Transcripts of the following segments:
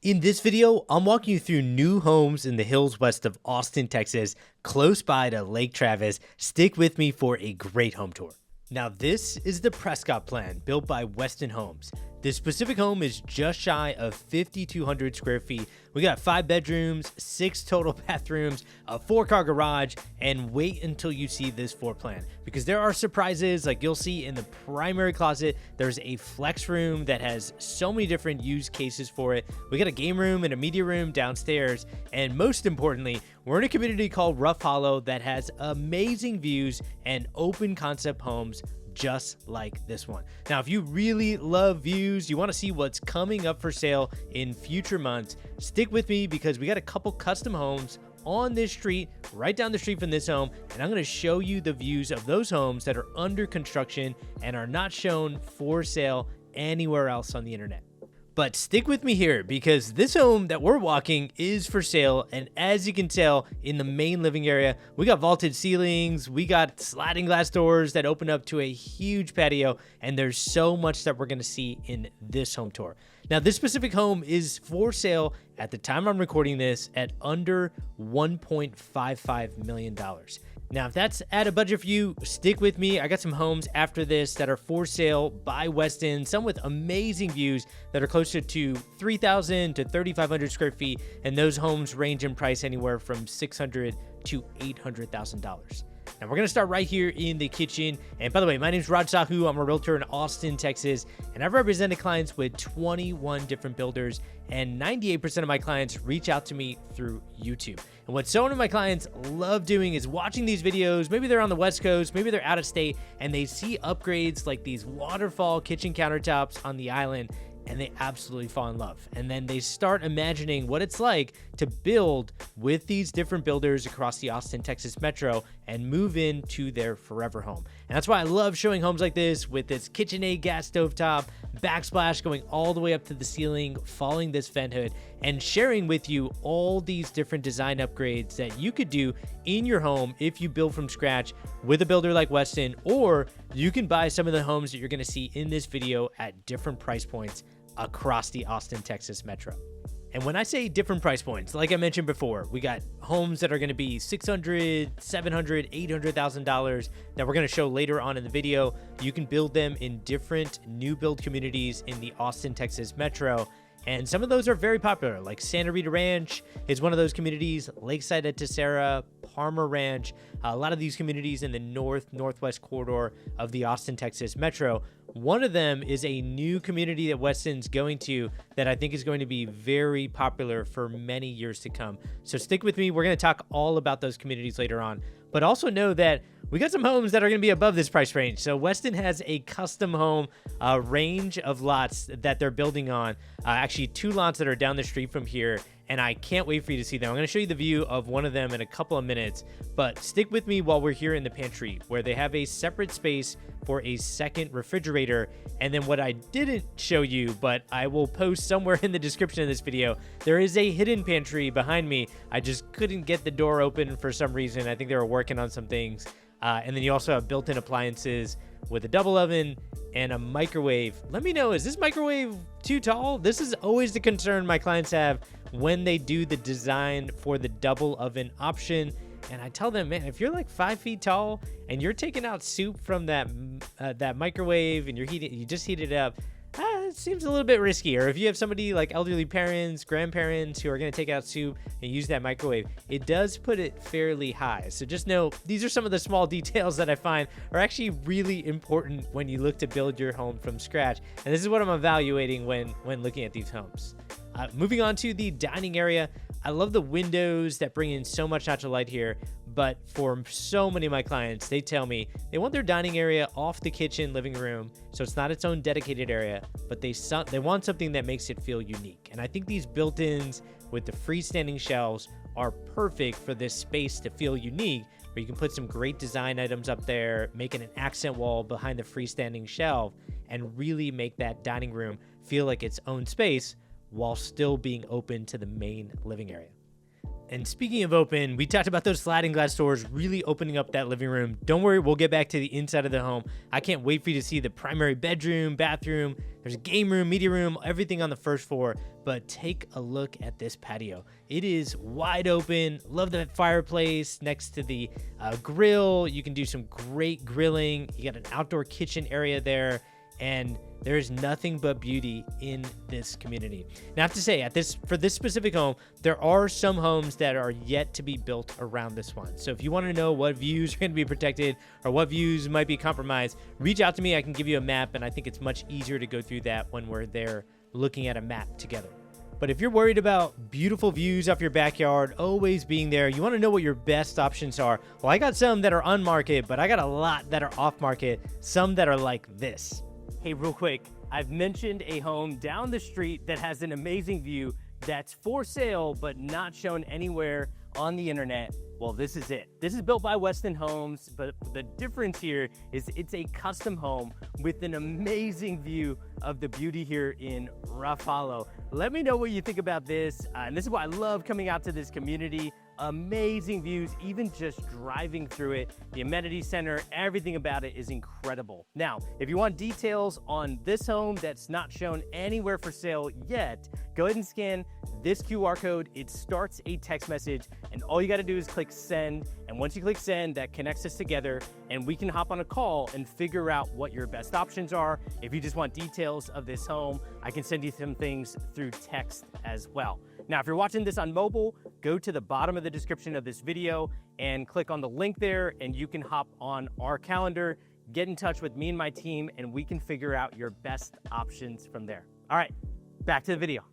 In this video, I'm walking you through new homes in the hills west of Austin, Texas, close by to Lake Travis. Stick with me for a great home tour. Now, this is the Prescott plan built by Westin Homes. This specific home is just shy of 5,200 square feet. We got 5 bedrooms, 6 total bathrooms, a 4-car garage, and wait until you see this floor plan because there are surprises. Like you'll see in the primary closet, there's a flex room that has so many different use cases for it. We got a game room and a media room downstairs. And most importantly, we're in a community called Rough Hollow that has amazing views and open concept homes just like this one. Now, if you really love views, you want to see what's coming up for sale in future months, stick with me because we got a couple custom homes on this street, right down the street from this home, and I'm going to show you the views of those homes that are under construction and are not shown for sale anywhere else on the internet. But stick with me here because this home that we're walking is for sale. And as you can tell in the main living area, we got vaulted ceilings, we got sliding glass doors that open up to a huge patio. And there's so much that we're going to see in this home tour. Now, this specific home is for sale at the time I'm recording this at under $1.55 million. Now, if that's at a budget for you, stick with me. I got some homes after this that are for sale by Westin, some with amazing views that are closer to 3,000 to 3,500 square feet, and those homes range in price anywhere from $600,000 to $800,000. Now, we're going to start right here in the kitchen. And by the way, my name is Raj Sahu. I'm a realtor in Austin, Texas, and I've represented clients with 21 different builders, and 98% of my clients reach out to me through YouTube. And what so many of my clients love doing is watching these videos. Maybe they're on the West Coast, maybe they're out of state, and they see upgrades like these waterfall kitchen countertops on the island, and they absolutely fall in love. And then they start imagining what it's like to build with these different builders across the Austin, Texas metro and move into their forever home. And that's why I love showing homes like this with this KitchenAid gas stovetop, backsplash going all the way up to the ceiling, following this vent hood, and sharing with you all these different design upgrades that you could do in your home if you build from scratch with a builder like Westin, or you can buy some of the homes that you're going to see in this video at different price points across the Austin, Texas metro. And when I say different price points, like I mentioned before, we got homes that are going to be $600,000, $700,000, $800,000 that we're going to show later on in the video. You can build them in different new build communities in the Austin, Texas metro. And some of those are very popular, like Santa Rita Ranch is one of those communities, Lakeside at Tessera, Palmer Ranch, a lot of these communities in the northwest corridor of the Austin, Texas metro. One of them is a new community that Westin's going to that I think is going to be very popular for many years to come. So stick with me. We're going to talk all about those communities later on, but also know that we got some homes that are going to be above this price range. So Westin has a custom home range of lots that they're building on. Actually, 2 lots that are down the street from here, and I can't wait for you to see them. I'm going to show you the view of one of them in a couple of minutes, but stick with me while we're here in the pantry where they have a separate space for a second refrigerator. And then what I didn't show you, but I will post somewhere in the description of this video, there is a hidden pantry behind me. I just couldn't get the door open for some reason. I think they were working on some things. And then you also have built-in appliances with a double oven and a microwave. Let me know, is this microwave too tall? This is always the concern my clients have when they do the design for the double oven option. And I tell them, man, if you're like 5 feet tall and you're taking out soup from that microwave and you just heat it up, it seems a little bit risky. Or if you have somebody like elderly parents, grandparents who are going to take out soup and use that microwave, it does put it fairly high. So just know these are some of the small details that I find are actually really important when you look to build your home from scratch. And this is what I'm evaluating when looking at these homes. Moving on to the dining area, I love the windows that bring in so much natural light here, but for so many of my clients, they tell me they want their dining area off the kitchen living room, so it's not its own dedicated area, but they want something that makes it feel unique. And I think these built-ins with the freestanding shelves are perfect for this space to feel unique, where you can put some great design items up there, making an accent wall behind the freestanding shelf, and really make that dining room feel like its own space while still being open to the main living area. And speaking of open, we talked about those sliding glass doors really opening up that living room. Don't worry, we'll get back to the inside of the home. I can't wait for you to see the primary bedroom, bathroom. There's a game room, media room, everything on the first floor. But take a look at this patio. It is wide open. Love the fireplace next to the grill. You can do some great grilling. You got an outdoor kitchen area there. And there is nothing but beauty in this community. Now, I have to say, for this specific home, there are some homes that are yet to be built around this one. So if you want to know what views are going to be protected or what views might be compromised, reach out to me. I can give you a map, and I think it's much easier to go through that when we're there looking at a map together. But if you're worried about beautiful views off your backyard always being there, you want to know what your best options are. Well, I got some that are on market, but I got a lot that are off market, some that are like this. Hey, real quick, I've mentioned a home down the street that has an amazing view that's for sale, but not shown anywhere on the internet. Well, this is it. This is built by Westin Homes, but the difference here is it's a custom home with an amazing view of the beauty here in Rough Hollow. Let me know what you think about this. And this is why I love coming out to this community. Amazing views, even just driving through it. The amenity center, everything about it is incredible. Now, if you want details on this home that's not shown anywhere for sale yet, go ahead and scan this QR code. It starts a text message, and all you got to do is click send. And once you click send, that connects us together, and we can hop on a call and figure out what your best options are. If you just want details of this home, I can send you some things through text as well. Now, if you're watching this on mobile, go to the bottom of the description of this video and click on the link there, and you can hop on our calendar, get in touch with me and my team, and we can figure out your best options from there. All right, back to the video.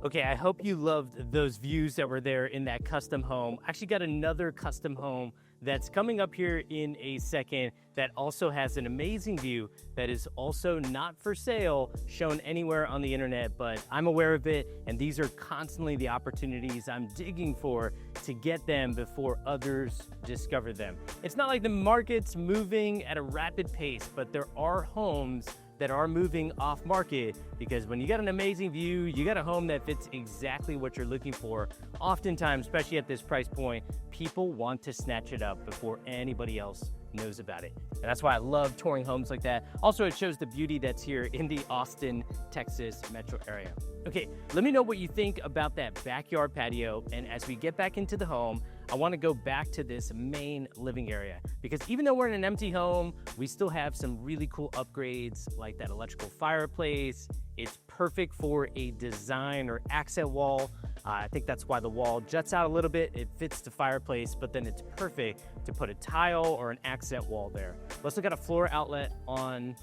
Okay, I hope you loved those views that were there in that custom home. I actually got another custom home that's coming up here in a second that also has an amazing view that is also not for sale, shown anywhere on the internet, but I'm aware of it, and these are constantly the opportunities I'm digging for to get them before others discover them. It's not like the market's moving at a rapid pace, but there are homes that are moving off market, because when you got an amazing view, you got a home that fits exactly what you're looking for. Oftentimes, especially at this price point, people want to snatch it up before anybody else knows about it. And that's why I love touring homes like that. Also, it shows the beauty that's here in the Austin, Texas metro area. Okay, let me know what you think about that backyard patio. And as we get back into the home, I want to go back to this main living area, because even though we're in an empty home, we still have some really cool upgrades like that electrical fireplace. It's perfect for a design or accent wall. I think that's why the wall juts out a little bit. It fits the fireplace, but then it's perfect to put a tile or an accent wall there. Let's look at a floor outlet on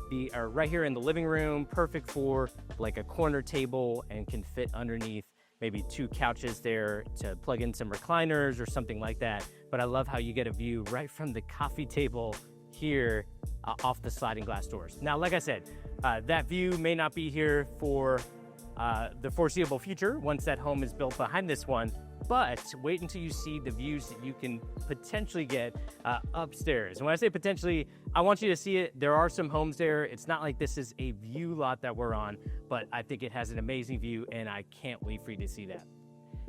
the right here in the living room. Perfect for like a corner table and can fit underneath maybe 2 couches there to plug in some recliners or something like that. But I love how you get a view right from the coffee table here off the sliding glass doors. Now, like I said, that view may not be here for the foreseeable future once that home is built behind this one, but wait until you see the views that you can potentially get upstairs. And when I say potentially, I want you to see it. There are some homes there. It's not like this is a view lot that we're on, but I think it has an amazing view, and I can't wait for you to see that.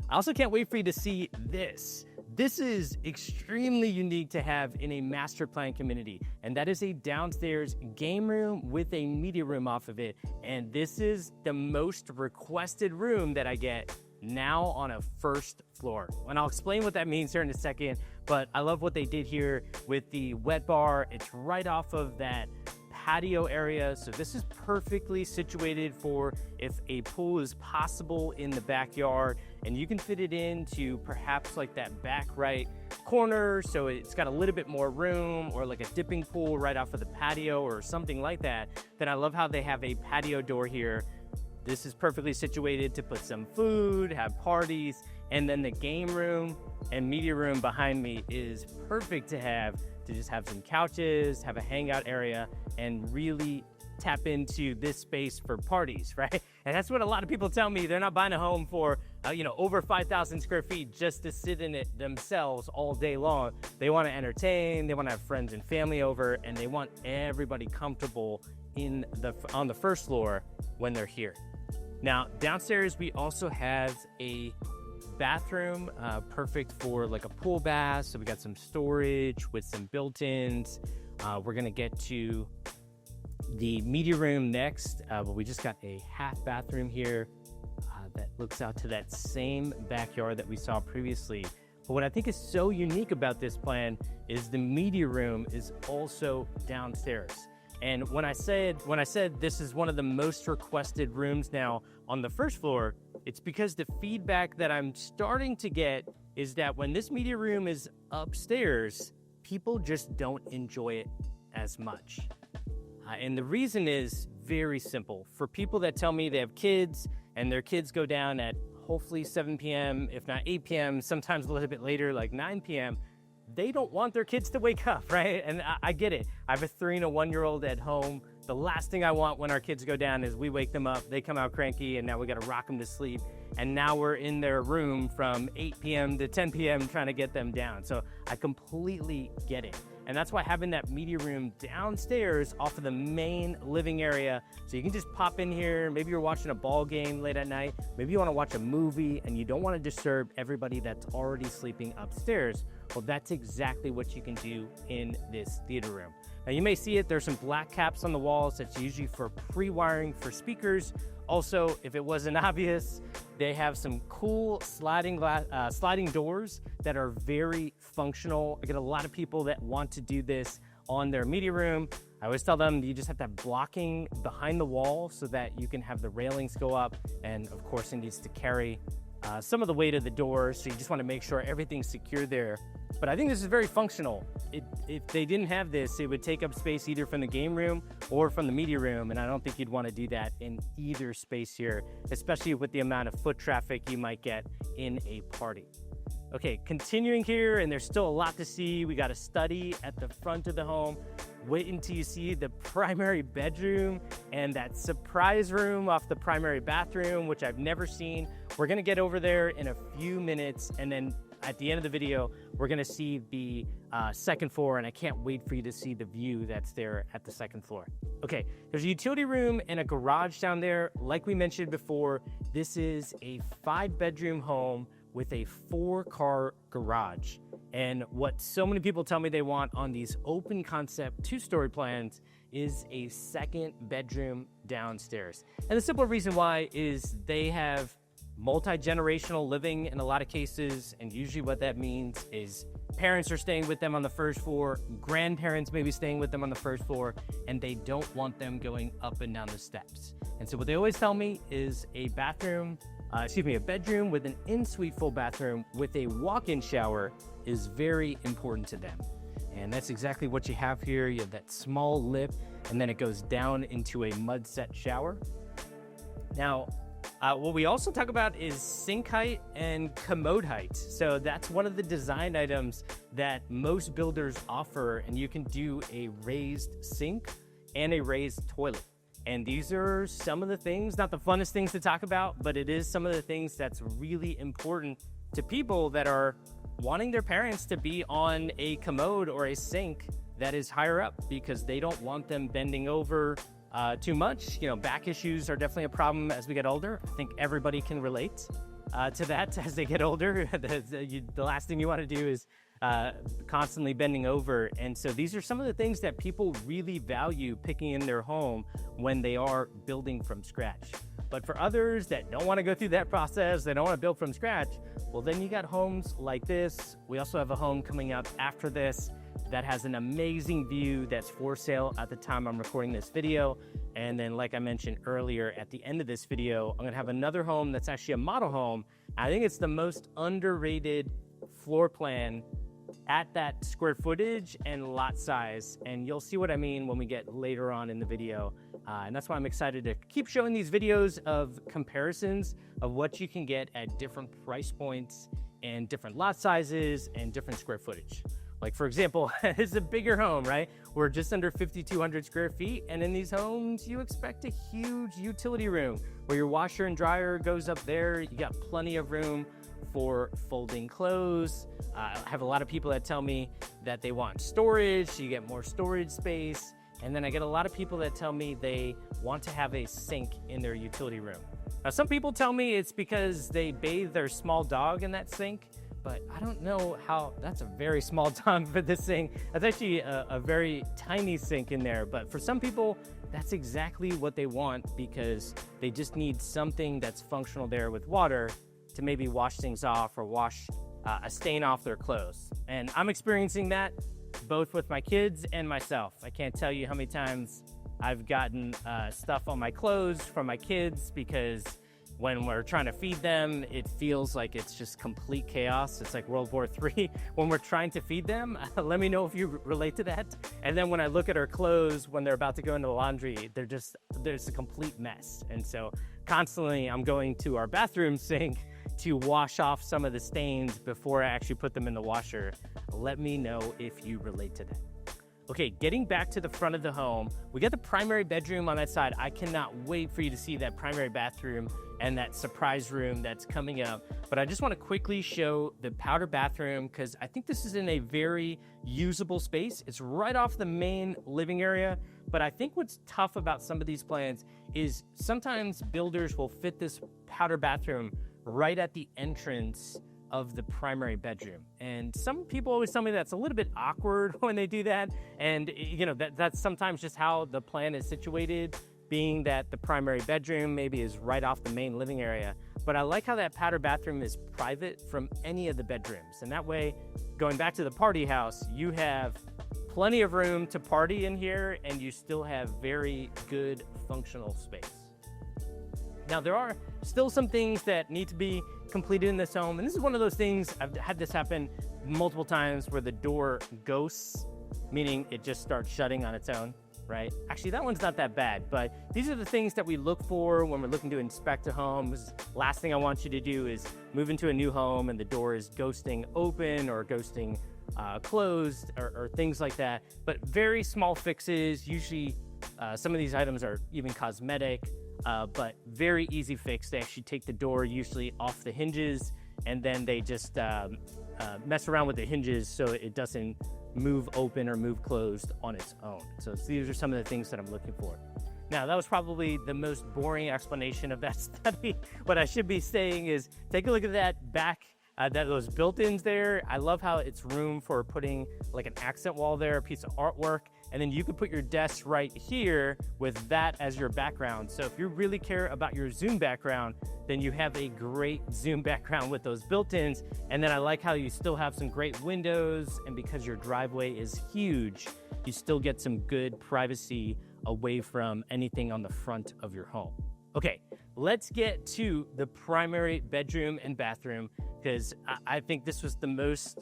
I also can't wait for you to see this. This is extremely unique to have in a master plan community, and that is a downstairs game room with a media room off of it. And this is the most requested room that I get now on a first floor. And I'll explain what that means here in a second, but I love what they did here with the wet bar. It's right off of that patio area, so this is perfectly situated for if a pool is possible in the backyard, and you can fit it into perhaps like that back right corner, so it's got a little bit more room, or like a dipping pool right off of the patio or something like that. Then I love how they have a patio door here. This is perfectly situated to put some food, have parties, and then the game room and media room behind me is perfect to just have some couches, have a hangout area, and really tap into this space for parties, right? And that's what a lot of people tell me. They're not buying a home for, over 5,000 square feet just to sit in it themselves all day long. They want to entertain, they want to have friends and family over, and they want everybody comfortable on the first floor when they're here. Now, downstairs, we also have a bathroom, perfect for like a pool bath. So we got some storage with some built-ins. We're gonna get to the media room next, but we just got a half bathroom here that looks out to that same backyard that we saw previously. But what I think is so unique about this plan is the media room is also downstairs. And when I said this is one of the most requested rooms now on the first floor, it's because the feedback that I'm starting to get is that when this media room is upstairs, people just don't enjoy it as much. And the reason is very simple. For people that tell me they have kids and their kids go down at hopefully 7 p.m., if not 8 p.m., sometimes a little bit later, like 9 p.m., they don't want their kids to wake up, right? And I get it. I have a 3 and a 1-year-old at home. The last thing I want when our kids go down is we wake them up, they come out cranky, and now we got to rock them to sleep. And now we're in their room from 8 p.m. to 10 p.m. trying to get them down. So I completely get it. And that's why having that media room downstairs off of the main living area, so you can just pop in here. Maybe you're watching a ball game late at night. Maybe you want to watch a movie and you don't want to disturb everybody that's already sleeping upstairs. Well, that's exactly what you can do in this theater room. Now you may see it, there's some black caps on the walls. That's usually for pre-wiring for speakers. Also, if it wasn't obvious, they have some cool sliding doors that are very functional. I get a lot of people that want to do this on their media room. I always tell them you just have to have blocking behind the wall so that you can have the railings go up. And of course, it needs to carry some of the weight of the door, so you just want to make sure everything's secure there. But I think this is very functional. If they didn't have this, it would take up space either from the game room or from the media room, and I don't think you'd want to do that in either space here, especially with the amount of foot traffic you might get in a party. Okay, continuing here, and there's still a lot to see. We got a study at the front of the home. Wait until you see the primary bedroom and that surprise room off the primary bathroom, which I've never seen. We're gonna get over there in a few minutes, and then at the end of the video, we're gonna see the second floor, and I can't wait for you to see the view that's there at the second floor. Okay, there's a utility room and a garage down there. Like we mentioned before, this is a 5-bedroom home with a 4-car garage. And what so many people tell me they want on these open concept 2-story plans is a 2nd bedroom downstairs. And the simple reason why is they have multi-generational living in a lot of cases, and usually what that means is parents are staying with them on the first floor, grandparents may be staying with them on the first floor, and they don't want them going up and down the steps. And so what they always tell me is a bedroom with an in-suite full bathroom with a walk-in shower is very important to them. And that's exactly what you have here. You have that small lip, and then it goes down into a mud set shower. Now, what we also talk about is sink height and commode height. So that's one of the design items that most builders offer, and you can do a raised sink and a raised toilet. And these are some of the things, not the funnest things to talk about, but it is some of the things that's really important to people that are wanting their parents to be on a commode or a sink that is higher up, because they don't want them bending over too much. You know, back issues are definitely a problem as we get older. I think everybody can relate to that as they get older. The last thing you want to do is constantly bending over. And so these are some of the things that people really value picking in their home when they are building from scratch. But for others that don't want to go through that process, they don't want to build from scratch, well, then you got homes like this. We also have a home coming up after this that has an amazing view that's for sale at the time I'm recording this video. And then, like I mentioned earlier, at the end of this video, I'm gonna have another home that's actually a model home. I think it's the most underrated floor plan at that square footage and lot size. And you'll see what I mean when we get later on in the video. And that's why I'm excited to keep showing these videos of comparisons of what you can get at different price points and different lot sizes and different square footage. Like, for example, it's a bigger home, right? We're just under 5,200 square feet. And in these homes, you expect a huge utility room where your washer and dryer goes up there. You got plenty of room for folding clothes. I have a lot of people that tell me that they want storage, so you get more storage space. And then I get a lot of people that tell me they want to have a sink in their utility room. Now, some people tell me it's because they bathe their small dog in that sink, but I don't know how. That's a very small dog for this sink. That's actually a very tiny sink in there, but for some people, that's exactly what they want because they just need something that's functional there with water to maybe wash things off or wash a stain off their clothes. And I'm experiencing that both with my kids and myself. I can't tell you how many times I've gotten stuff on my clothes from my kids because when we're trying to feed them, it feels like it's just complete chaos. It's like World War III when we're trying to feed them. Let me know if you relate to that. And then when I look at our clothes, when they're about to go into the laundry, there's a complete mess. And so constantly I'm going to our bathroom sink to wash off some of the stains before I actually put them in the washer. Let me know if you relate to that. Okay, getting back to the front of the home, we got the primary bedroom on that side. I cannot wait for you to see that primary bathroom and that surprise room that's coming up. But I just want to quickly show the powder bathroom because I think this is in a very usable space. It's right off the main living area. But I think what's tough about some of these plans is sometimes builders will fit this powder bathroom right at the entrance of the primary bedroom. And some people always tell me that's a little bit awkward when they do that. And you know, that's sometimes just how the plan is situated, being that the primary bedroom maybe is right off the main living area. But I like how that powder bathroom is private from any of the bedrooms. And that way, going back to the party house, you have plenty of room to party in here and you still have very good functional space. Now, there are still some things that need to be completed in this home. And this is one of those things, I've had this happen multiple times where the door ghosts, meaning it just starts shutting on its own, right? Actually, that one's not that bad, but these are the things that we look for when we're looking to inspect a home. Last thing I want you to do is move into a new home and the door is ghosting open or ghosting closed or things like that. But very small fixes, usually some of these items are even cosmetic, but very easy fix. They actually take the door usually off the hinges and then they just mess around with the hinges so it doesn't move open or move closed on its own. So these are some of the things that I'm looking for. Now, that was probably the most boring explanation of that study. What I should be saying is take a look at that back, those built-ins there. I love how it's room for putting like an accent wall there, a piece of artwork, and then you could put your desk right here with that as your background. So if you really care about your Zoom background, then you have a great Zoom background with those built-ins. And then I like how you still have some great windows, and because your driveway is huge, you still get some good privacy away from anything on the front of your home. Okay, let's get to the primary bedroom and bathroom, because I think this was the most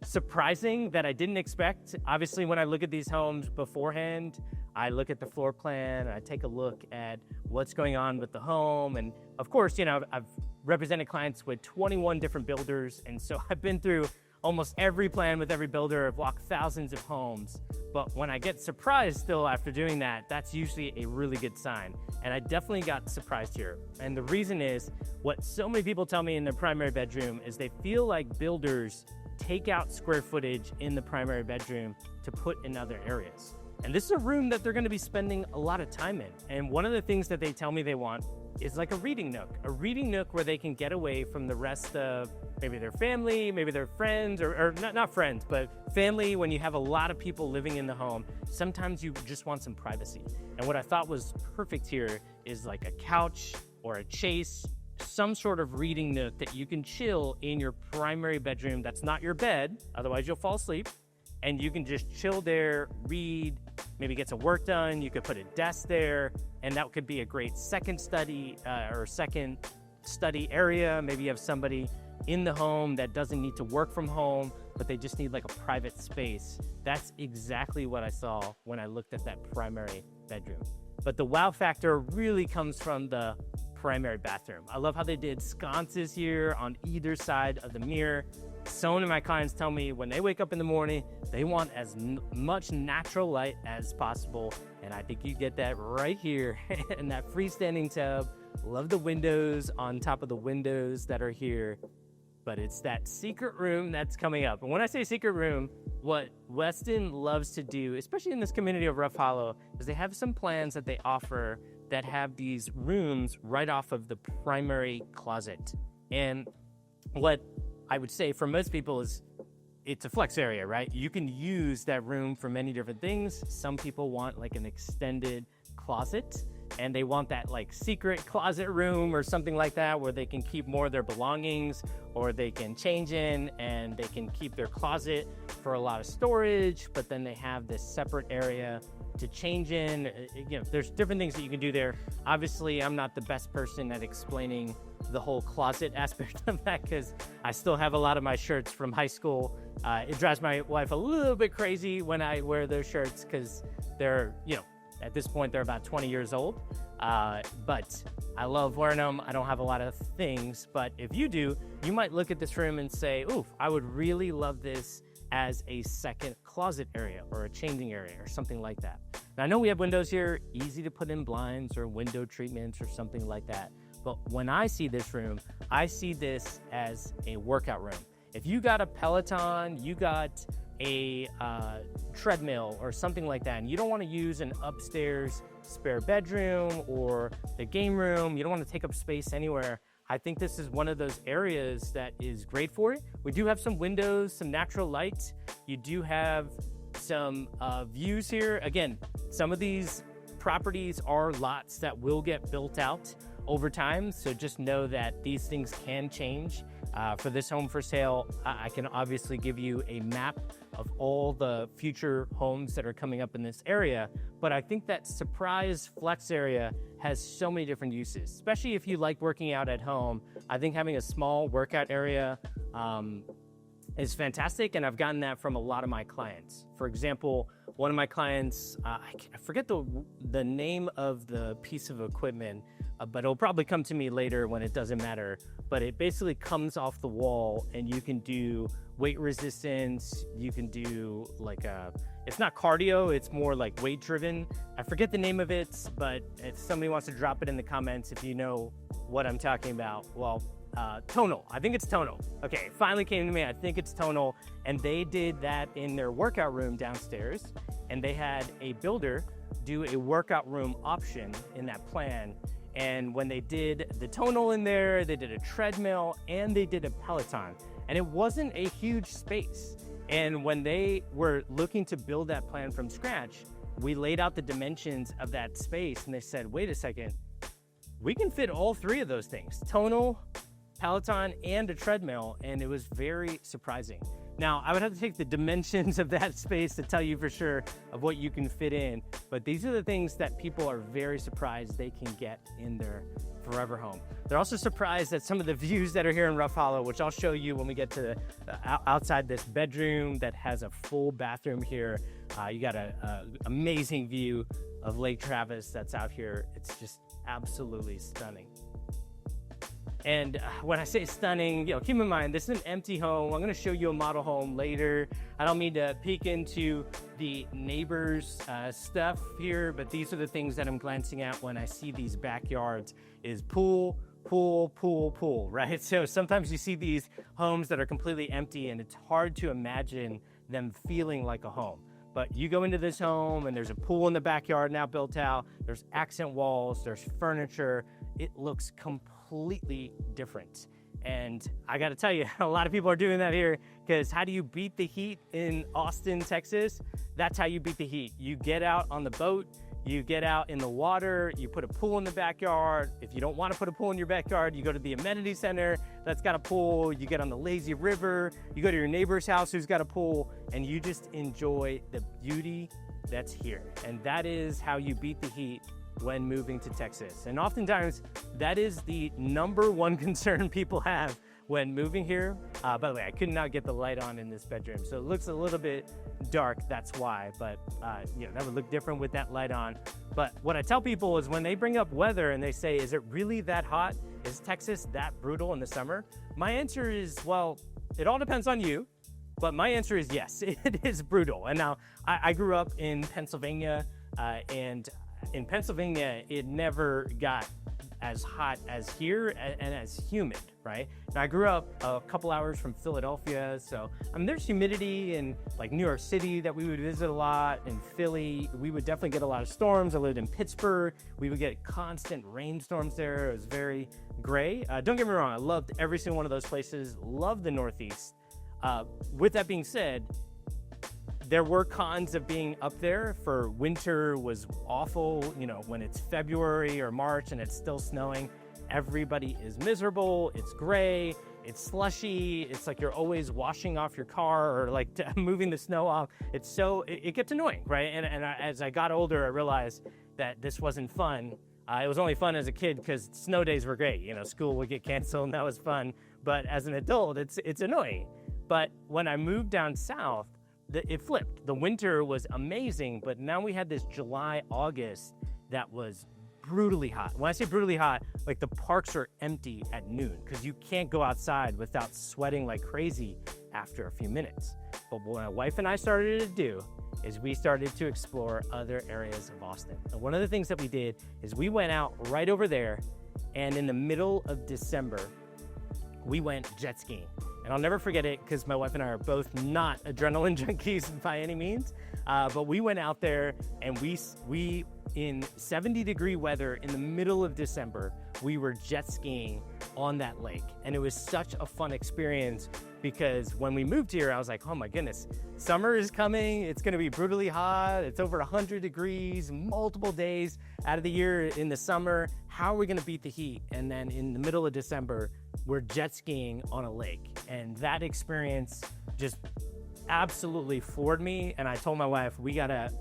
surprising that I didn't expect. Obviously, when I look at these homes beforehand, I look at the floor plan, I take a look at what's going on with the home. And of course, you know, I've represented clients with 21 different builders. And so I've been through almost every plan with every builder. I've walked thousands of homes. But when I get surprised still after doing that, that's usually a really good sign. And I definitely got surprised here. And the reason is what so many people tell me in their primary bedroom is they feel like builders take out square footage in the primary bedroom to put in other areas. And this is a room that they're going to be spending a lot of time in. And one of the things that they tell me they want is like a reading nook where they can get away from the rest of maybe their family, maybe their friends, or not friends, but family. When you have a lot of people living in the home, sometimes you just want some privacy. And what I thought was perfect here is like a couch or a chase, some sort of reading nook that you can chill in your primary bedroom. That's not your bed, otherwise you'll fall asleep. And you can just chill there, read, maybe get some work done. You could put a desk there, and that could be a great second study area. Maybe you have somebody in the home that doesn't need to work from home, but they just need like a private space. That's exactly what I saw when I looked at that primary bedroom. But the wow factor really comes from the primary bathroom. I love how they did sconces here on either side of the mirror. So many of my clients tell me when they wake up in the morning, they want as much natural light as possible. And I think you get that right here in that freestanding tub. Love the windows on top of the windows that are here. But it's that secret room that's coming up. And when I say secret room, what Westin loves to do, especially in this community of Rough Hollow, is they have some plans that they offer that have these rooms right off of the primary closet. And what I would say for most people is it's a flex area, right? You can use that room for many different things. Some people want like an extended closet, and they want that like secret closet room or something like that where they can keep more of their belongings, or they can change in and they can keep their closet for a lot of storage, but then they have this separate area to change in. You know, there's different things that you can do there. Obviously, I'm not the best person at explaining the whole closet aspect of that because I still have a lot of my shirts from high school. It drives my wife a little bit crazy when I wear those shirts because they're, you know, at this point, they're about 20 years old, but I love wearing them. I don't have a lot of things, but if you do, you might look at this room and say, oof, I would really love this as a second closet area or a changing area or something like that. Now, I know we have windows here, easy to put in blinds or window treatments or something like that, but when I see this room, I see this as a workout room. If you got a Peloton, you got a treadmill or something like that, and you don't want to use an upstairs spare bedroom or the game room, you don't want to take up space anywhere, I think this is one of those areas that is great for it. We do have some windows, some natural light. You do have some views here. Again, some of these properties are lots that will get built out over time, so just know that these things can change. For this home for sale, I can obviously give you a map of all the future homes that are coming up in this area, but I think that surprise flex area has so many different uses, especially if you like working out at home. I think having a small workout area is fantastic, and I've gotten that from a lot of my clients. For example, one of my clients, I forget the name of the piece of equipment, but it'll probably come to me later when it doesn't matter, but it basically comes off the wall and you can do weight resistance, you can do like it's not cardio, it's more like weight driven. I forget the name of it, but if somebody wants to drop it in the comments if you know what I'm talking about, well, Tonal, I think it's Tonal. Okay, it finally came to me, I think it's Tonal, and they did that in their workout room downstairs, and they had a builder do a workout room option in that plan. And when they did the Tonal in there, they did a treadmill and they did a Peloton. And it wasn't a huge space. And when they were looking to build that plan from scratch, we laid out the dimensions of that space and they said, wait a second, we can fit all three of those things, Tonal, Peloton, and a treadmill. And it was very surprising. Now, I would have to take the dimensions of that space to tell you for sure of what you can fit in, but these are the things that people are very surprised they can get in their forever home. They're also surprised at some of the views that are here in Rough Hollow, which I'll show you when we get to outside this bedroom that has a full bathroom here. You got an amazing view of Lake Travis that's out here. It's just absolutely stunning. And when I say stunning, keep in mind, this is an empty home. I'm gonna show you a model home later. I don't mean to peek into the neighbors' stuff here, but these are the things that I'm glancing at when I see these backyards is pool, pool, pool, pool, right? So sometimes you see these homes that are completely empty and it's hard to imagine them feeling like a home. But you go into this home and there's a pool in the backyard now built out, there's accent walls, there's furniture. It looks completely different. And I gotta tell you, a lot of people are doing that here because how do you beat the heat in Austin, Texas? That's how you beat the heat. You get out on the boat, you get out in the water, you put a pool in the backyard. If you don't want to put a pool in your backyard, you go to the amenity center that's got a pool, you get on the lazy river, you go to your neighbor's house who's got a pool, and you just enjoy the beauty that's here. And that is how you beat the heat when moving to Texas. And oftentimes that is the number one concern people have when moving here. By the way, I could not get the light on in this bedroom, so it looks a little bit dark, that's why, but that would look different with that light on. But what I tell people is when they bring up weather and they say, is it really that hot? Is Texas that brutal in the summer? My answer is, well, it all depends on you, but my answer is yes, it is brutal. And now I grew up in Pennsylvania, and in Pennsylvania, it never got as hot as here and as humid, right? Now, I grew up a couple hours from Philadelphia, so I mean, there's humidity in like New York City that we would visit a lot. In Philly, we would definitely get a lot of storms. I lived in Pittsburgh. We would get constant rainstorms there. It was very gray. Don't get me wrong, I loved every single one of those places. Loved the Northeast. With that being said, there were cons of being up there. For winter was awful. You know, when it's February or March and it's still snowing, everybody is miserable. It's gray, it's slushy. It's like you're always washing off your car or like moving the snow off. It gets annoying, right? And as I got older, I realized that this wasn't fun. It was only fun as a kid because snow days were great. You know, school would get canceled and that was fun. But as an adult, it's annoying. But when I moved down south, it flipped. The winter was amazing, but now we had this July, August that was brutally hot. When I say brutally hot, like the parks are empty at noon because you can't go outside without sweating like crazy after a few minutes. But what my wife and I started to do is we started to explore other areas of Austin. And one of the things that we did is we went out right over there, and in the middle of December, we went jet skiing. And I'll never forget it because my wife and I are both not adrenaline junkies by any means. But we went out there and we in 70-degree weather in the middle of December, we were jet skiing on that lake. And it was such a fun experience because when we moved here, I was like, oh my goodness, summer is coming. It's gonna be brutally hot. It's over 100 degrees, multiple days out of the year in the summer. How are we gonna beat the heat? And then in the middle of December, we're jet skiing on a lake. And that experience just absolutely floored me. And I told my wife, we gotta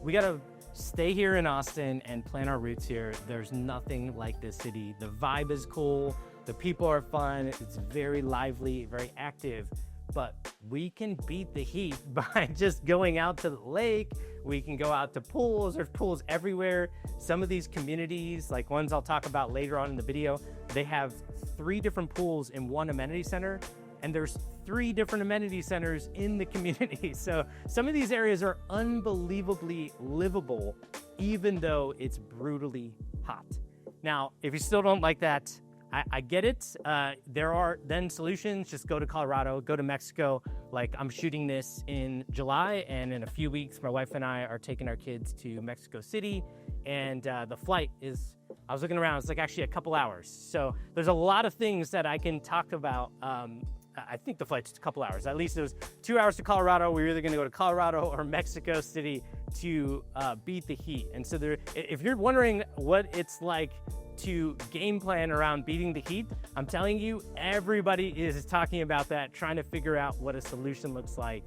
stay here in Austin and plant our roots here. There's nothing like this city. The vibe is cool. The people are fun. It's very lively, very active, but we can beat the heat by just going out to the lake. We can go out to pools. There's pools everywhere. Some of these communities, like ones I'll talk about later on in the video, they have 3 different pools in one amenity center, and there's 3 different amenity centers in the community. So some of these areas are unbelievably livable, even though it's brutally hot. Now, if you still don't like that, I get it. There are then solutions. Just go to Colorado, go to Mexico. Like I'm shooting this in July, and in a few weeks, my wife and I are taking our kids to Mexico City, and the flight is, I was looking around, it's like actually a couple hours. So there's a lot of things that I can talk about. I think the flight's a couple hours. At least it was 2 hours to Colorado. We were either gonna go to Colorado or Mexico City to beat the heat. And so if you're wondering what it's like to game plan around beating the heat, I'm telling you, everybody is talking about that, trying to figure out what a solution looks like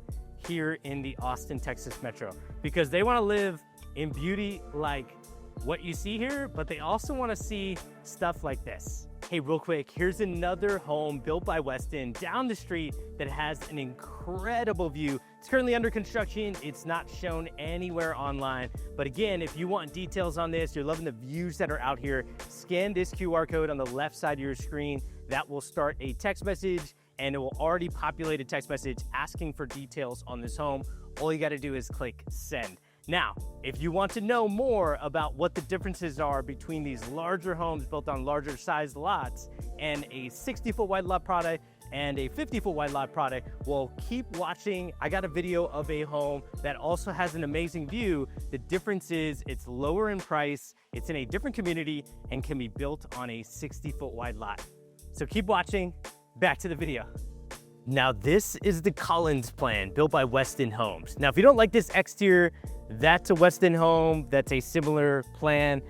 here in the Austin, Texas metro, because they want to live in beauty like what you see here, but they also want to see stuff like this. Hey, real quick, here's another home built by Westin down the street that has an incredible view. It's currently under construction. It's not shown anywhere online. But again, if you want details on this, you're loving the views that are out here, scan this QR code on the left side of your screen. That will start a text message, and it will already populate a text message asking for details on this home. All you got to do is click send. Now, if you want to know more about what the differences are between these larger homes built on larger sized lots and a 60-foot wide lot product and a 50-foot wide lot product, well, keep watching. I got a video of a home that also has an amazing view. The difference is it's lower in price, it's in a different community, and can be built on a 60-foot wide lot. So keep watching. Back to the video. Now, this is the Collins plan built by Westin Homes. Now, if you don't like this exterior, that's a Westin home. That's a similar plan.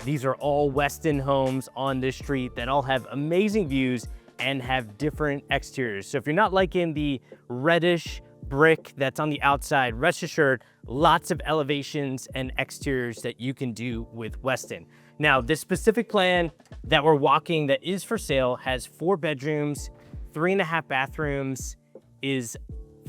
These are all Westin homes on this street that all have amazing views and have different exteriors. So if you're not liking the reddish brick that's on the outside, rest assured, lots of elevations and exteriors that you can do with Westin. Now, this specific plan that we're walking that is for sale has 4 bedrooms, 3.5 bathrooms, is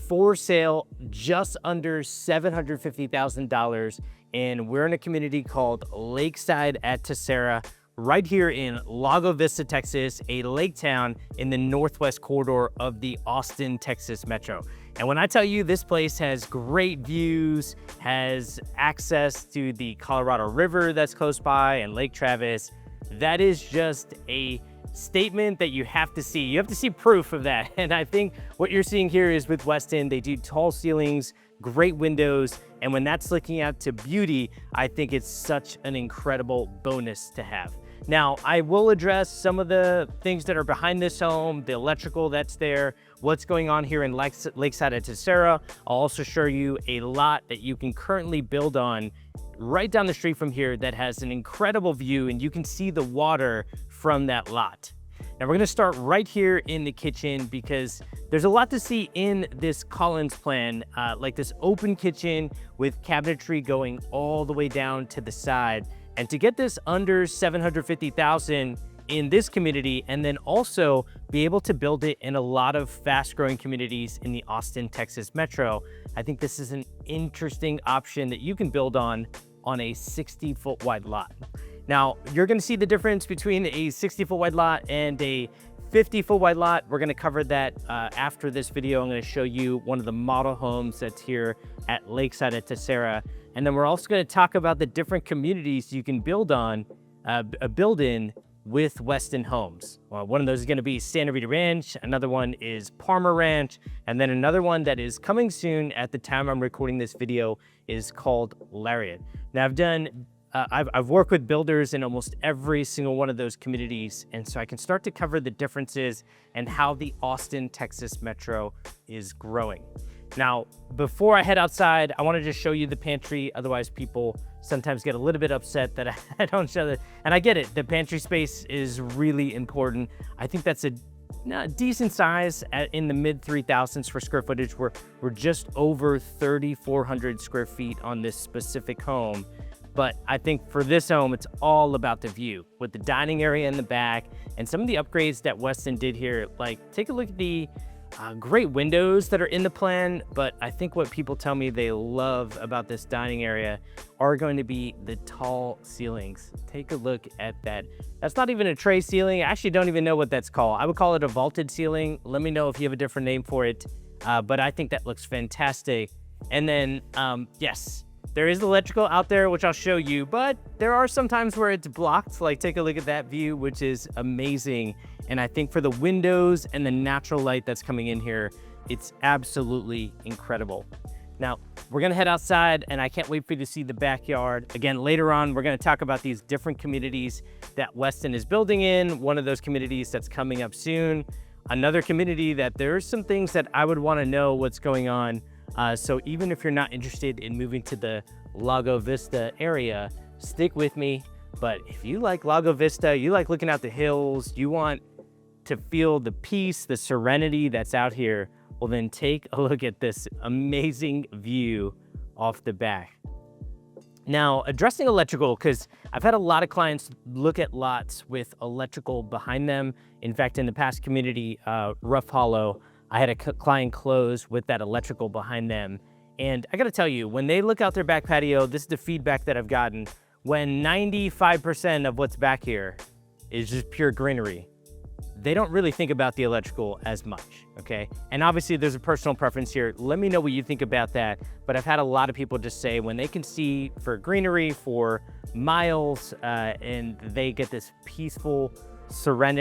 for sale just under $750,000, and we're in a community called Lakeside at Tessera, right here in Lago Vista, Texas, a lake town in the northwest corridor of the Austin, Texas metro. And when I tell you this place has great views, has access to the Colorado River that's close by and Lake Travis, that is just a statement that you have to see. You have to see proof of that. And I think what you're seeing here is with Westin, they do tall ceilings, great windows, and when that's looking out to beauty, I think it's such an incredible bonus to have. Now, I will address some of the things that are behind this home, the electrical that's there, what's going on here in Lakeside at Tessera. I'll also show you a lot that you can currently build on right down the street from here that has an incredible view, and you can see the water from that lot. Now we're gonna start right here in the kitchen because there's a lot to see in this Collins plan, like this open kitchen with cabinetry going all the way down to the side. And to get this under $750,000 in this community, and then also be able to build it in a lot of fast growing communities in the Austin, Texas metro, I think this is an interesting option that you can build on a 60-foot wide lot. Now, you're gonna see the difference between a 60-foot wide lot and a 50-foot wide lot. We're gonna cover that after this video. I'm gonna show you one of the model homes that's here at Lakeside at Tessera. And then we're also gonna talk about the different communities you can build on, build in with Westin Homes. Well, one of those is gonna be Santa Rita Ranch, another one is Palmer Ranch, and then another one that is coming soon at the time I'm recording this video is called Lariat. Now I've worked with builders in almost every single one of those communities, and so I can start to cover the differences and how the Austin, Texas metro is growing. Now, before I head outside, I want to just show you the pantry. Otherwise, people sometimes get a little bit upset that I don't show it. And I get it. The pantry space is really important. I think that's a decent size in the mid 3,000s for square footage. We're just over 3,400 square feet on this specific home. But I think for this home, it's all about the view with the dining area in the back and some of the upgrades that Westin did here. Like, take a look at the great windows that are in the plan, but I think what people tell me they love about this dining area are going to be the tall ceilings. Take a look at that. That's not even a tray ceiling. I actually don't even know what that's called. I would call it a vaulted ceiling. Let me know if you have a different name for it, but I think that looks fantastic. And then, yes, there is electrical out there, which I'll show you, but there are some times where it's blocked. Like, take a look at that view, which is amazing. And I think for the windows and the natural light that's coming in here, it's absolutely incredible. Now, we're gonna head outside, and I can't wait for you to see the backyard. Again, later on, we're gonna talk about these different communities that Westin is building in, one of those communities that's coming up soon, another community that there's some things that I would wanna know what's going on. So even if you're not interested in moving to the Lago Vista area, stick with me. But if you like Lago Vista, you like looking out the hills, you want to feel the peace, the serenity that's out here, well then take a look at this amazing view off the back. Now, addressing electrical, because I've had a lot of clients look at lots with electrical behind them. In fact, in the past community, Rough Hollow, I had a client close with that electrical behind them. And I gotta tell you, when they look out their back patio, this is the feedback that I've gotten. When 95% of what's back here is just pure greenery, they don't really think about the electrical as much, okay? And obviously there's a personal preference here. Let me know what you think about that. But I've had a lot of people just say when they can see for greenery for miles and they get this peaceful, serene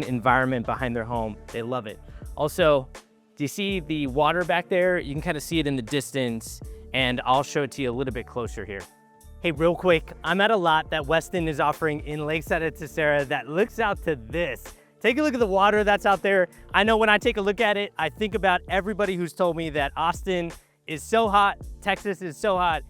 environment behind their home, they love it. Also, do you see the water back there? You can kind of see it in the distance, and I'll show it to you a little bit closer here. Hey, real quick, I'm at a lot that Westin is offering in Lakeside at Tessera that looks out to this. Take a look at the water that's out there. I know when I take a look at it, I think about everybody who's told me that Austin is so hot, Texas is so hot,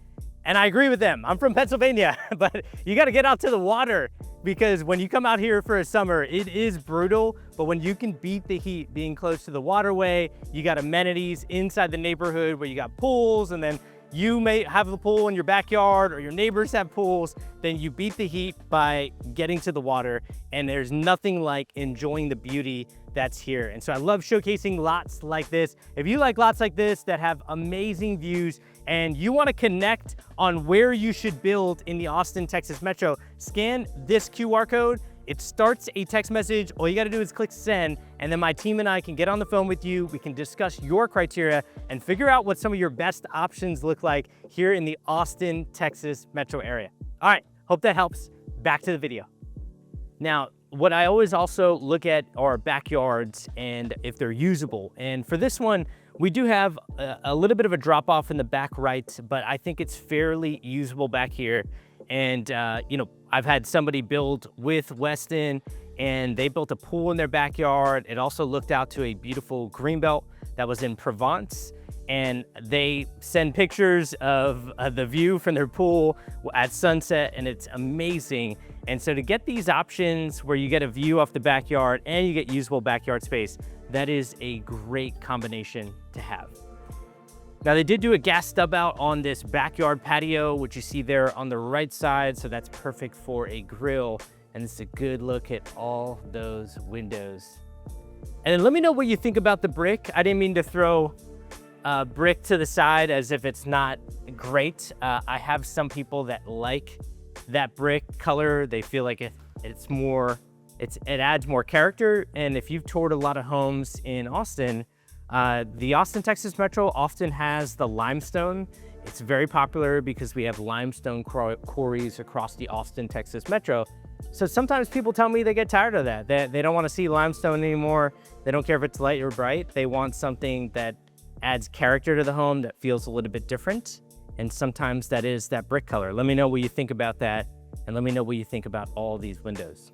and I agree with them. I'm from Pennsylvania, but you gotta get out to the water because when you come out here for a summer, it is brutal, but when you can beat the heat being close to the waterway, you got amenities inside the neighborhood where you got pools, and then you may have a pool in your backyard or your neighbors have pools, then you beat the heat by getting to the water, and there's nothing like enjoying the beauty that's here. And so I love showcasing lots like this. If you like lots like this that have amazing views and you want to connect on where you should build in the Austin, Texas metro, scan this QR code. It starts a text message. All you got to do is click send, and then my team and I can get on the phone with you. We can discuss your criteria and figure out what some of your best options look like here in the Austin, Texas metro area. All right, hope that helps. Back to the video. Now, what I always also look at are backyards and if they're usable. And for this one, we do have a little bit of a drop off in the back right, but I think it's fairly usable back here. And, I've had somebody build with Westin, and they built a pool in their backyard. It also looked out to a beautiful greenbelt that was in Provence. And they send pictures of the view from their pool at sunset, and it's amazing. And so to get these options where you get a view off the backyard and you get usable backyard space, that is a great combination to have. Now, they did do a gas stub out on this backyard patio, which you see there on the right side. So that's perfect for a grill. And it's a good look at all those windows. And then let me know what you think about the brick. I didn't mean to throw brick to the side as if it's not great. I have some people that like that brick color. They feel like it adds more character. And if you've toured a lot of homes in Austin, the Austin, Texas Metro often has the limestone. It's very popular because we have limestone quarries across the Austin, Texas Metro. So sometimes people tell me they get tired of that. They don't want to see limestone anymore. They don't care if it's light or bright. They want something that adds character to the home, that feels a little bit different. And sometimes that is that brick color. Let me know what you think about that. And let me know what you think about all these windows.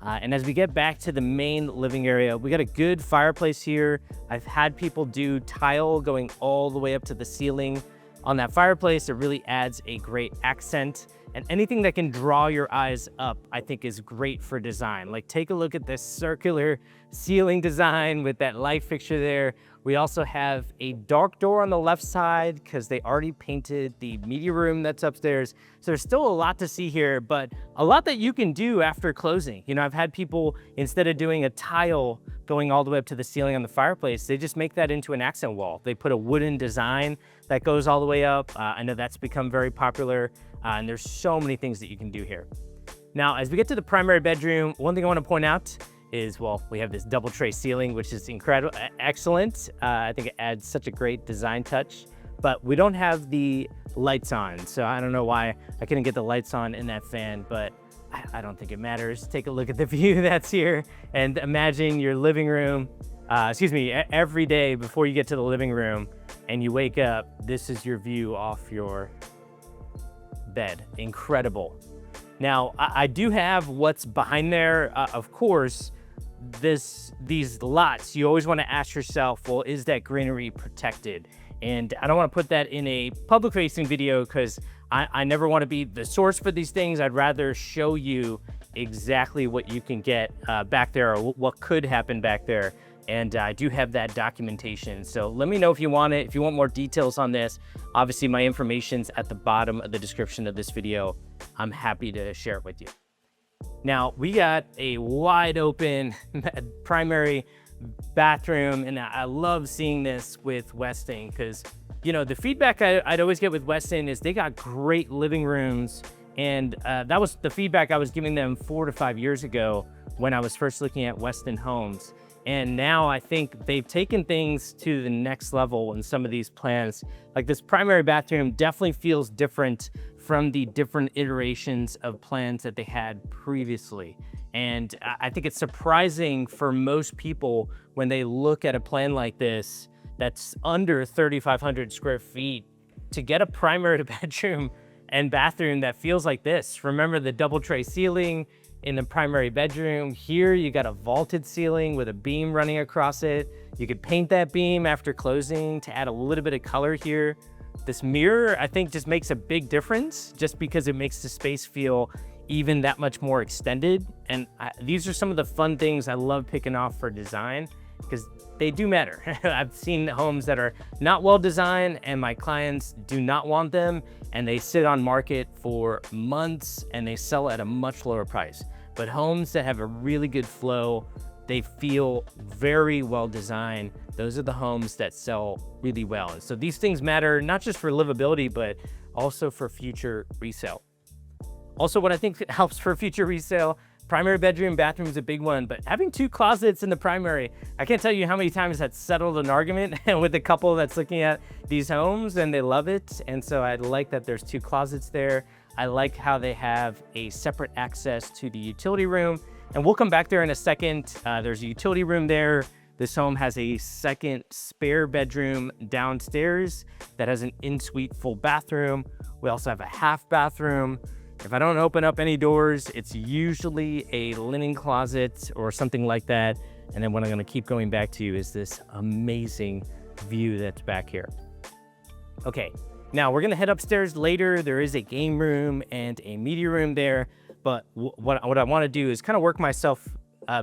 And as we get back to the main living area, we got a good fireplace here. I've had people do tile going all the way up to the ceiling on that fireplace. It really adds a great accent. And anything that can draw your eyes up, I think is great for design. Like, take a look at this circular ceiling design with that light fixture there. We also have a dark door on the left side because they already painted the media room that's upstairs. So there's still a lot to see here, but a lot that you can do after closing. I've had people, instead of doing a tile going all the way up to the ceiling on the fireplace, they just make that into an accent wall. They put a wooden design that goes all the way up. I know that's become very popular, and there's so many things that you can do here. Now, as we get to the primary bedroom, one thing I want to point out is, well, we have this double tray ceiling, which is incredible, excellent. I think it adds such a great design touch, but we don't have the lights on. So I don't know why I couldn't get the lights on in that fan, but I don't think it matters. Take a look at the view that's here and imagine your living room, every day before you get to the living room and you wake up, this is your view off your bed. Incredible. Now, I do have what's behind there, of course. These lots, you always want to ask yourself, well, is that greenery protected? And I don't want to put that in a public facing video because I never want to be the source for these things. I'd rather show you exactly what you can get back there, or what could happen back there. And I do have that documentation. So let me know if you want it. If you want more details on this, obviously my information's at the bottom of the description of this video. I'm happy to share it with you. Now, we got a wide open primary bathroom, and I love seeing this with Westin because, the feedback I'd always get with Westin is they got great living rooms, and that was the feedback I was giving them 4 to 5 years ago when I was first looking at Westin Homes. And now I think they've taken things to the next level in some of these plans. Like, this primary bathroom definitely feels different from the different iterations of plans that they had previously. And I think it's surprising for most people when they look at a plan like this that's under 3,500 square feet to get a primary bedroom and bathroom that feels like this. Remember the double tray ceiling in the primary bedroom. Here you got a vaulted ceiling with a beam running across it. You could paint that beam after closing to add a little bit of color here. This mirror, I think, just makes a big difference just because it makes the space feel even that much more extended. And these are some of the fun things I love picking off for design because they do matter. I've seen homes that are not well designed and my clients do not want them, and they sit on market for months and they sell at a much lower price. But homes that have a really good flow, they feel very well designed. Those are the homes that sell really well. And so these things matter not just for livability, but also for future resale. Also, what I think helps for future resale, primary bedroom, bathroom is a big one, but having 2 closets in the primary, I can't tell you how many times that's settled an argument with the couple that's looking at these homes and they love it. And so I like that there's 2 closets there. I like how they have a separate access to the utility room, and we'll come back there in a second. There's a utility room there. This home has a second spare bedroom downstairs that has an in-suite full bathroom. We also have a half bathroom. If I don't open up any doors, it's usually a linen closet or something like that. And then what I'm gonna keep going back to is this amazing view that's back here. Okay, now we're gonna head upstairs later. There is a game room and a media room there, but what I wanna do is kind of work myself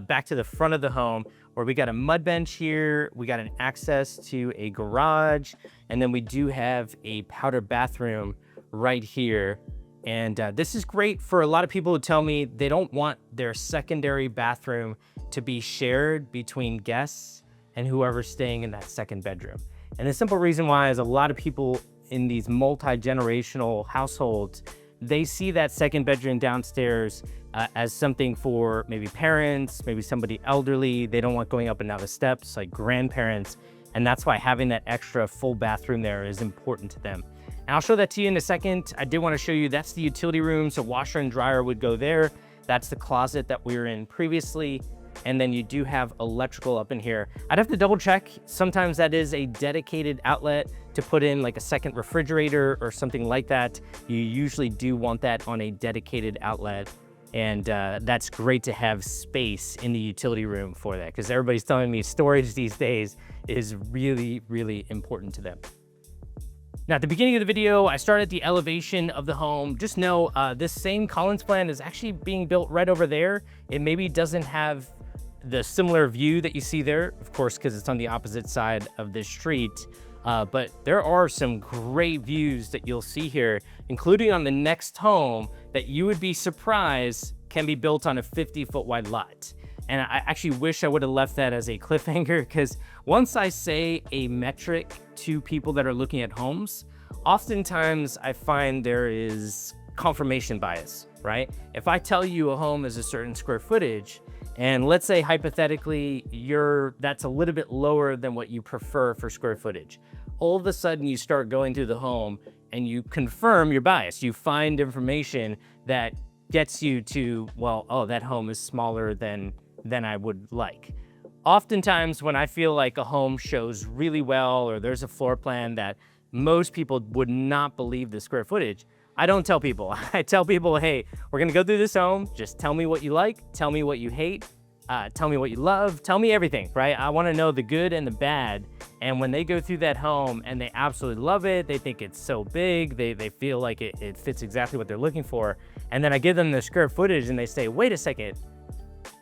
back to the front of the home, where we got a mud bench here, we got an access to a garage, and then we do have a powder bathroom right here. And this is great for a lot of people who tell me they don't want their secondary bathroom to be shared between guests and whoever's staying in that second bedroom. And the simple reason why is a lot of people in these multi-generational households, they see that second bedroom downstairs as something for maybe parents, maybe somebody elderly. They don't want going up and down the steps, like grandparents. And that's why having that extra full bathroom there is important to them. And I'll show that to you in a second. I did want to show you, that's the utility room. So washer and dryer would go there. That's the closet that we were in previously. And then you do have electrical up in here. I'd have to double check. Sometimes that is a dedicated outlet to put in like a second refrigerator or something like that. You usually do want that on a dedicated outlet. And that's great to have space in the utility room for that, because everybody's telling me storage these days is really, really important to them. Now, at the beginning of the video, I started the elevation of the home. Just know this same Collins plan is actually being built right over there. It maybe doesn't have the similar view that you see there, of course, because it's on the opposite side of the street. But there are some great views that you'll see here, including on the next home that you would be surprised can be built on a 50-foot wide lot. And I actually wish I would have left that as a cliffhanger, because once I say a metric to people that are looking at homes, oftentimes I find there is confirmation bias, right? If I tell you a home is a certain square footage, and let's say hypothetically that's a little bit lower than what you prefer for square footage, all of a sudden you start going through the home and you confirm your bias. You find information that gets you to, well, oh, that home is smaller than I would like. Oftentimes when I feel like a home shows really well, or there's a floor plan that most people would not believe the square footage, I don't tell people. I tell people, hey, we're gonna go through this home. Just tell me what you like, tell me what you hate, tell me what you love, tell me everything, right? I wanna know the good and the bad. And when they go through that home and they absolutely love it, they think it's so big, they feel like it fits exactly what they're looking for. And then I give them the square footage and they say, wait a second,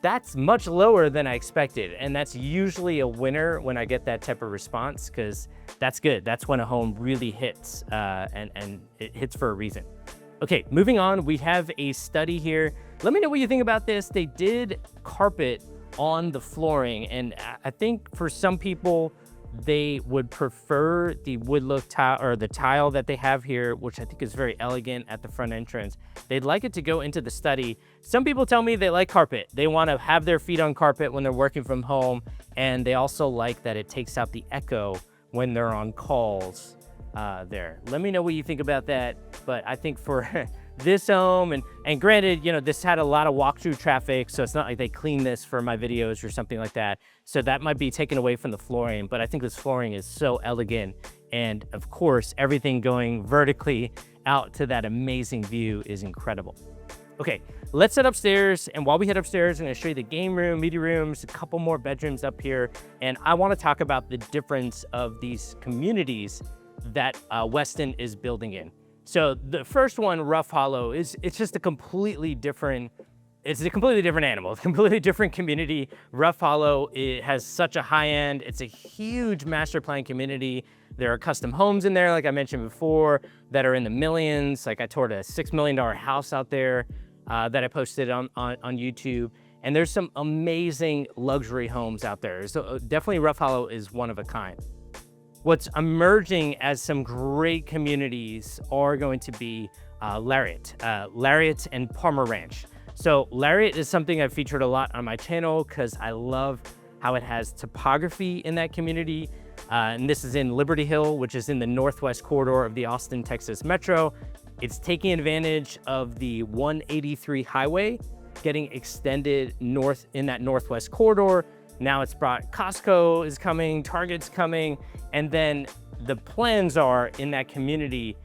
that's much lower than I expected. And that's usually a winner when I get that type of response, because that's good. That's when a home really hits, and it hits for a reason. Okay, moving on, we have a study here. Let me know what you think about this. They did carpet on the flooring, and I think for some people, they would prefer the wood look tile, or the tile that they have here, which I think is very elegant at the front entrance. They'd like it to go into the study. Some people tell me they like carpet. They want to have their feet on carpet when they're working from home, and they also like that it takes out the echo when they're on calls there. Let me know what you think about that, but I think for this home, and granted, you know, this had a lot of walkthrough traffic, so it's not like they clean this for my videos or something like that. So that might be taken away from the flooring, but I think this flooring is so elegant. And of course, everything going vertically out to that amazing view is incredible. Okay, let's head upstairs. And while we head upstairs, I'm gonna show you the game room, media rooms, a couple more bedrooms up here. And I wanna talk about the difference of these communities that Westin is building in. So the first one, Rough Hollow, it's just a completely different, it's a completely different animal, it's a completely different community. Rough Hollow, it has such a high end, it's a huge master plan community. There are custom homes in there, like I mentioned before, that are in the millions. Like I toured a $6 million house out there that I posted on YouTube. And there's some amazing luxury homes out there. So definitely Rough Hollow is one of a kind. What's emerging as some great communities are going to be Lariat and Palmer Ranch. So Lariat is something I've featured a lot on my channel because I love how it has topography in that community. And this is in Liberty Hill, which is in the northwest corridor of the Austin, Texas metro. It's taking advantage of the 183 highway, getting extended north in that northwest corridor. Now it's brought Costco is coming, Target's coming, and then the plans are in that community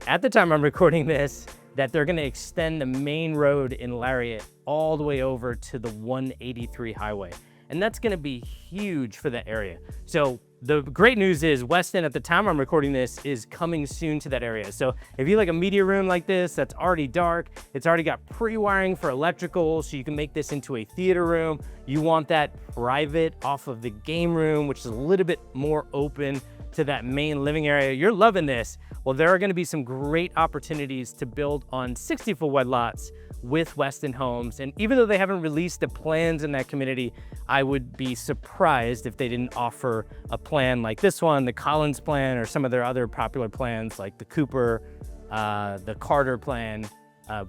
at the time I'm recording this that they're going to extend the main road in Lariat all the way over to the 183 highway. And that's going to be huge for that area. So the great news is Westin, at the time I'm recording this, is coming soon to that area. So if you like a media room like this that's already dark, it's already got pre-wiring for electrical, so you can make this into a theater room. You want that private off of the game room, which is a little bit more open to that main living area. You're loving this. Well, there are going to be some great opportunities to build on 60-foot wide lots with Westin Homes. And even though they haven't released the plans in that community, I would be surprised if they didn't offer a plan like this one, the Collins plan, or some of their other popular plans like the Cooper, the Carter plan,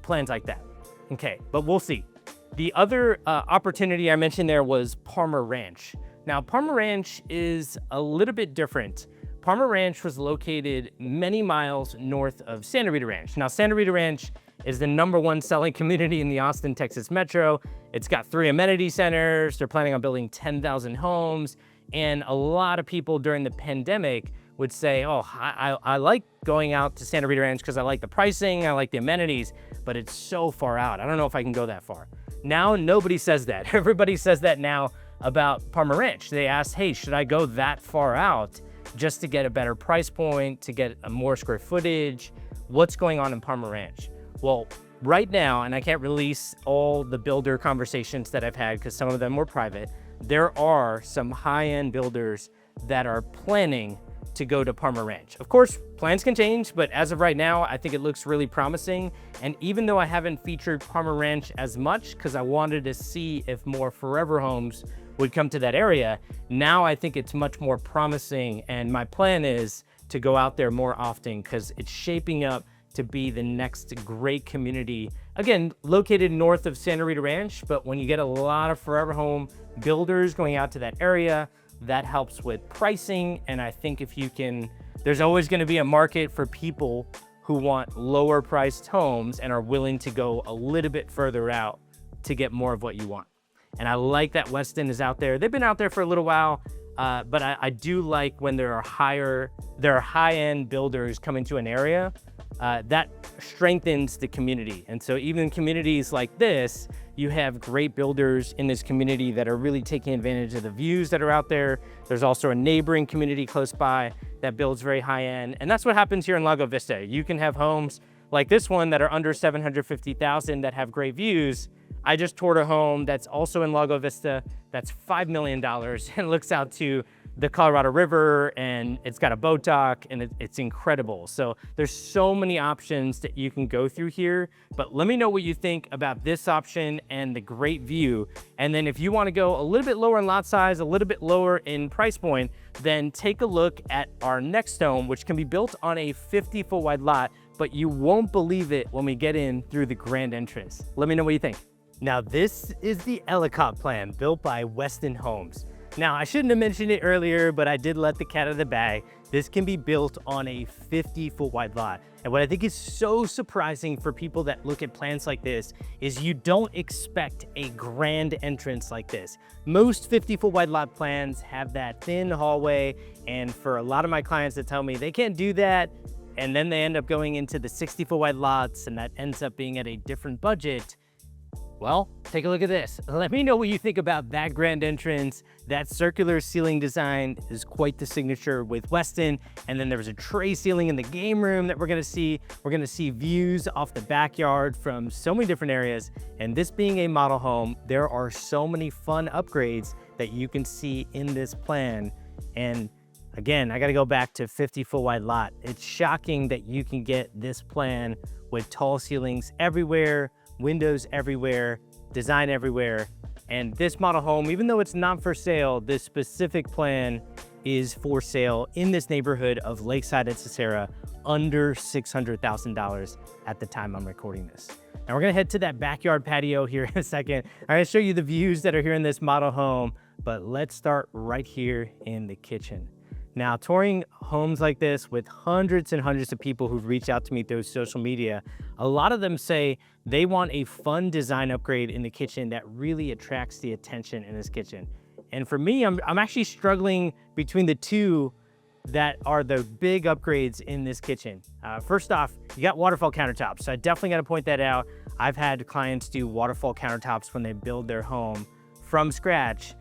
plans like that. Okay, but we'll see. The other opportunity I mentioned there was Palmer Ranch. Now, Palmer Ranch is a little bit different. Palmer Ranch was located many miles north of Santa Rita Ranch. Now, Santa Rita Ranch is the #1 selling community in the Austin, Texas metro. It's got 3 amenity centers. They're planning on building 10,000 homes. And a lot of people during the pandemic would say, oh, I like going out to Santa Rita Ranch because I like the pricing, I like the amenities, but it's so far out. I don't know if I can go that far. Now, nobody says that. Everybody says that now about Palmer Ranch. They ask, hey, should I go that far out just to get a better price point, to get a more square footage? What's going on in Palmer Ranch? Well, right now, and I can't release all the builder conversations that I've had because some of them were private, there are some high-end builders that are planning to go to Palmer Ranch. Of course, plans can change, but as of right now, I think it looks really promising. And even though I haven't featured Palmer Ranch as much because I wanted to see if more forever homes would come to that area, now I think it's much more promising. And my plan is to go out there more often because it's shaping up to be the next great community. Again, located north of Santa Rita Ranch, but when you get a lot of forever home builders going out to that area, that helps with pricing. And I think if you can, there's always going to be a market for people who want lower priced homes and are willing to go a little bit further out to get more of what you want. And I like that Westin is out there. They've been out there for a little while, but I do like when there are high-end builders coming to an area. That strengthens the community. And so even in communities like this, you have great builders in this community that are really taking advantage of the views that are out there. There's also a neighboring community close by that builds very high end. And that's what happens here in Lago Vista. You can have homes like this one that are under $750,000 that have great views. I just toured a home that's also in Lago Vista that's $5 million and looks out to the Colorado River, and it's got a boat dock, and it's incredible. So there's so many options that you can go through here, but let me know what you think about this option and the great view. And then if you want to go a little bit lower in lot size, a little bit lower in price point, then take a look at our next home, which can be built on a 50-foot wide lot, but you won't believe it when we get in through the grand entrance. Let me know what you think. Now, this is the Ellicot plan built by Westin Homes. Now, I shouldn't have mentioned it earlier, but I did let the cat out of the bag. This can be built on a 50-foot wide lot. And what I think is so surprising for people that look at plans like this is you don't expect a grand entrance like this. Most 50-foot wide lot plans have that thin hallway, and for a lot of my clients that tell me they can't do that, and then they end up going into the 60-foot wide lots, and that ends up being at a different budget. Well, take a look at this. Let me know what you think about that grand entrance. That circular ceiling design is quite the signature with Westin. And then there's a tray ceiling in the game room that we're gonna see. We're gonna see views off the backyard from so many different areas. And this being a model home, there are so many fun upgrades that you can see in this plan. And again, I gotta go back to 50-foot wide lot. It's shocking that you can get this plan with tall ceilings everywhere, windows everywhere, design everywhere. And this model home, even though it's not for sale, this specific plan is for sale in this neighborhood of Lakeside and Tessera, under $600,000 at the time I'm recording this. Now we're gonna head to that backyard patio here in a second. I'm gonna show you the views that are here in this model home, but let's start right here in the kitchen. Now, touring homes like this with hundreds and hundreds of people who've reached out to me through social media, a lot of them say they want a fun design upgrade in the kitchen that really attracts the attention in this kitchen. And for me, I'm actually struggling between the two that are the big upgrades in this kitchen. First off, you got waterfall countertops. So I definitely got to point that out. I've had clients do waterfall countertops when they build their home from scratch.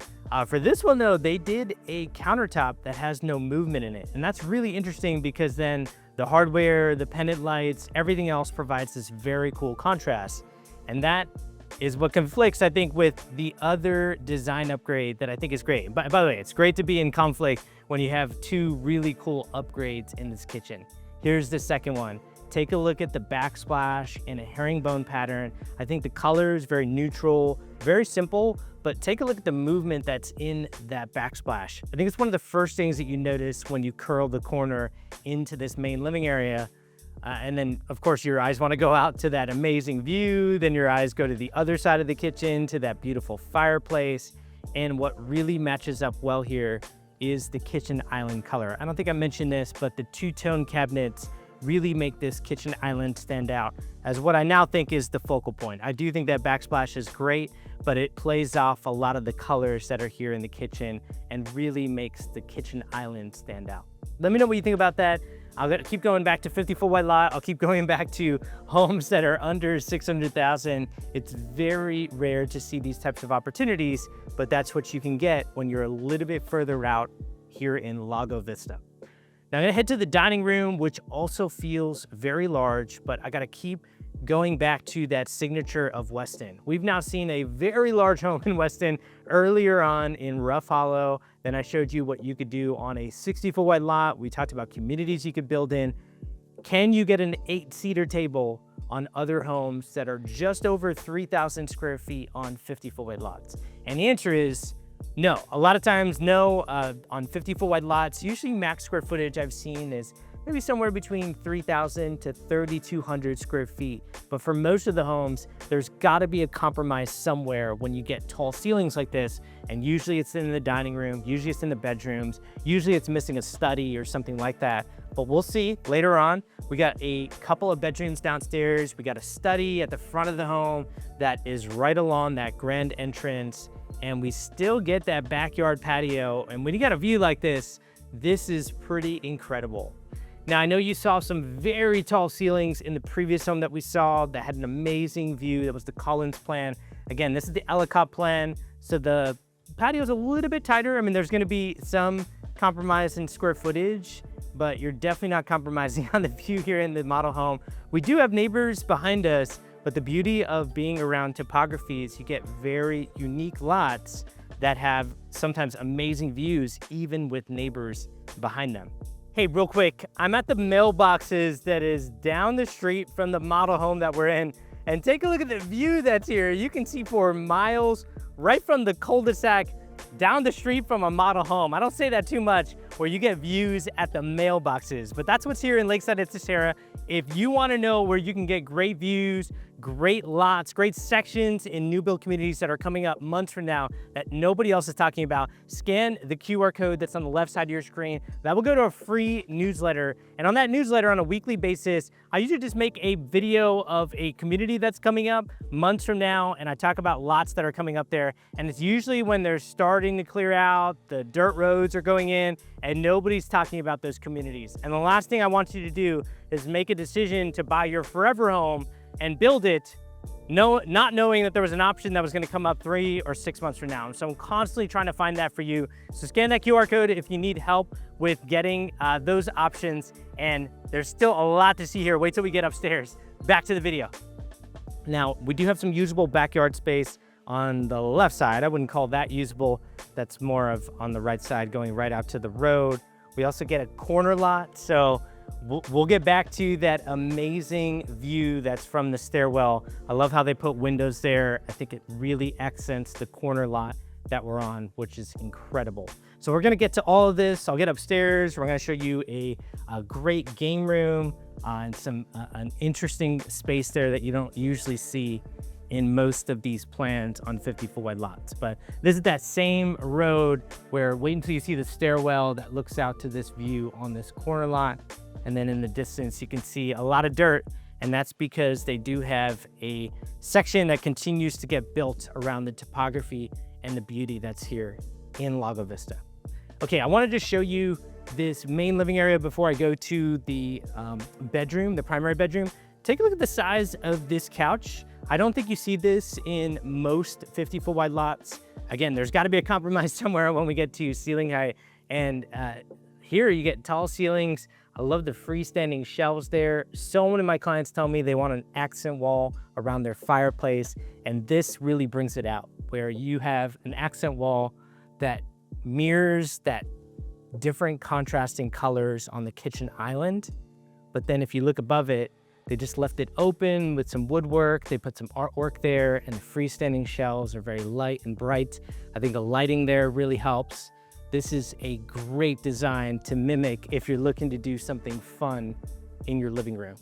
For this one though, they did a countertop that has no movement in it. And that's really interesting because then the hardware, the pendant lights, everything else provides this very cool contrast. And that is what conflicts, I think, with the other design upgrade that I think is great. By the way, it's great to be in conflict when you have two really cool upgrades in this kitchen. Here's the second one. Take a look at the backsplash in a herringbone pattern. I think the color is very neutral, very simple, but take a look at the movement that's in that backsplash. I think it's one of the first things that you notice when you curl the corner into this main living area. And then, of course, your eyes want to go out to that amazing view. Then your eyes go to the other side of the kitchen, to that beautiful fireplace. And what really matches up well here is the kitchen island color. I don't think I mentioned this, but the two-tone cabinets really make this kitchen island stand out as what I now think is the focal point. I do think that backsplash is great, but it plays off a lot of the colors that are here in the kitchen and really makes the kitchen island stand out. Let me know what you think about that. I'll keep going back to 50-foot wide lot. I'll keep going back to homes that are under 600,000. It's very rare to see these types of opportunities, but that's what you can get when you're a little bit further out here in Lago Vista. Now I'm gonna head to the dining room, which also feels very large, but I gotta keep going back to that signature of Westin. We've now seen a very large home in Westin earlier on in Rough Hollow. Then I showed you what you could do on a 60-foot wide lot. We talked about communities you could build in. Can you get an 8-seater table on other homes that are just over 3,000 square feet on 50-foot wide lots? And the answer is no. A lot of times, no. On 50-foot wide lots, usually max square footage I've seen is maybe somewhere between 3,000 to 3,200 square feet. But for most of the homes, there's gotta be a compromise somewhere when you get tall ceilings like this. And usually it's in the dining room, usually it's in the bedrooms, usually it's missing a study or something like that. But we'll see later on. We got a couple of bedrooms downstairs. We got a study at the front of the home that is right along that grand entrance. And we still get that backyard patio. And when you got a view like this is pretty incredible. Now, I know you saw some very tall ceilings in the previous home that we saw that had an amazing view. That was the Collins plan. Again, this is the Ellicot plan. So the patio is a little bit tighter. I mean, there's gonna be some compromise in square footage, but you're definitely not compromising on the view here in the model home. We do have neighbors behind us, but the beauty of being around topography is you get very unique lots that have sometimes amazing views, even with neighbors behind them. Hey, real quick, I'm at the mailboxes that is down the street from the model home that we're in, and take a look at the view that's here. You can see for miles right from the cul-de-sac down the street from a model home. I don't say that too much, where you get views at the mailboxes, but that's what's here in Lakeside at Tessera. If you want to know where you can get great views, great lots, great sections in new build communities that are coming up months from now that nobody else is talking about, scan the QR code that's on the left side of your screen. That will go to a free newsletter. And on that newsletter, on a weekly basis, I usually just make a video of a community that's coming up months from now, and I talk about lots that are coming up there. And it's usually when they're starting to clear out, the dirt roads are going in, and nobody's talking about those communities. And the last thing I want you to do is make a decision to buy your forever home and build it, not knowing that there was an option that was going to come up 3 or 6 months from now. So I'm constantly trying to find that for you. So scan that QR code if you need help with getting those options. And there's still a lot to see here. Wait till we get upstairs. Back to the video. Now, we do have some usable backyard space on the left side. I wouldn't call that usable. That's more of on the right side going right out to the road. We also get a corner lot. So we'll get back to that amazing view that's from the stairwell. I love how they put windows there. I think it really accents the corner lot that we're on, which is incredible. So we're gonna get to all of this. I'll get upstairs. We're gonna show you a great game room and some an interesting space there that you don't usually see in most of these plans on 50-foot wide lots. But this is that same road where wait until you see the stairwell that looks out to this view on this corner lot. And then in the distance, you can see a lot of dirt. And that's because they do have a section that continues to get built around the topography and the beauty that's here in Lago Vista. Okay, I wanted to show you this main living area before I go to the bedroom, the primary bedroom. Take a look at the size of this couch. I don't think you see this in most 50-foot wide lots. Again, there's got to be a compromise somewhere when we get to ceiling height. And here you get tall ceilings. I love the freestanding shelves there. So many of my clients tell me they want an accent wall around their fireplace. And this really brings it out, where you have an accent wall that mirrors that different contrasting colors on the kitchen island. But then if you look above it, they just left it open with some woodwork. They put some artwork there, and the freestanding shelves are very light and bright. I think the lighting there really helps. This is a great design to mimic if you're looking to do something fun in your living room.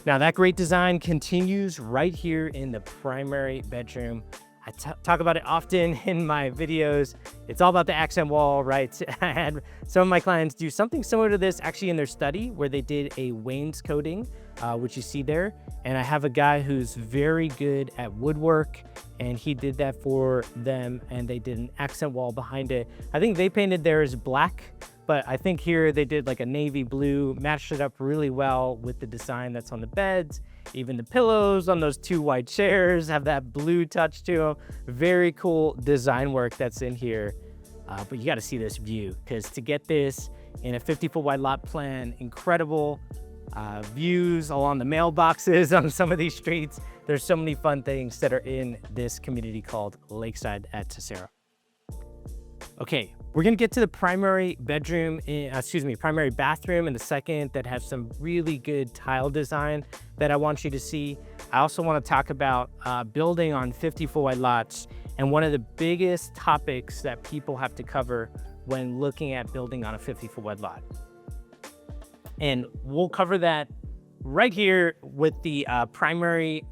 Now that great design continues right here in the primary bedroom. I talk about it often in my videos. It's all about the accent wall, right? I had some of my clients do something similar to this actually in their study, where they did a wainscoting, which you see there. And I have a guy who's very good at woodwork, and he did that for them, and they did an accent wall behind it. I think they painted theirs black, but I think here they did like a navy blue, matched it up really well with the design that's on the beds. Even the pillows on those two white chairs have that blue touch to them. Very cool design work that's in here. But you got to see this view, because to get this in a 50-foot wide lot plan, incredible views along the mailboxes on some of these streets. There's so many fun things that are in this community called Lakeside at Tessera. Okay, we're gonna get to the primary bedroom, primary bathroom in a second, that has some really good tile design that I want you to see. I also wanna talk about building on 50-foot wide lots, and one of the biggest topics that people have to cover when looking at building on a 50-foot wide lot. And we'll cover that right here with the primary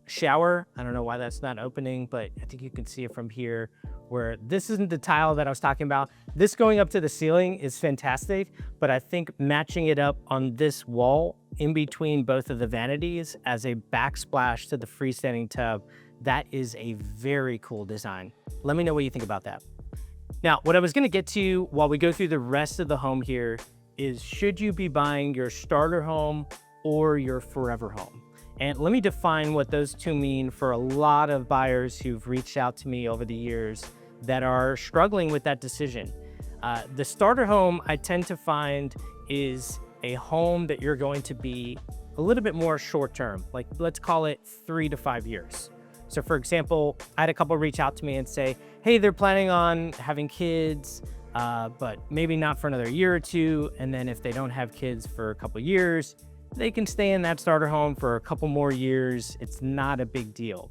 shower. I don't know why that's not opening, but I think you can see it from here, where this isn't the tile that I was talking about. This going up to the ceiling is fantastic, but I think matching it up on this wall in between both of the vanities as a backsplash to the freestanding tub, that is a very cool design. Let me know what you think about that. Now, what I was gonna get to while we go through the rest of the home here is, should you be buying your starter home or your forever home? And let me define what those two mean for a lot of buyers who've reached out to me over the years that are struggling with that decision. The starter home, I tend to find, is a home that you're going to be a little bit more short-term, like let's call it 3 to 5 years. So for example, I had a couple reach out to me and say, hey, they're planning on having kids, but maybe not for another year or two. And then if they don't have kids for a couple years, they can stay in that starter home for a couple more years. It's not a big deal.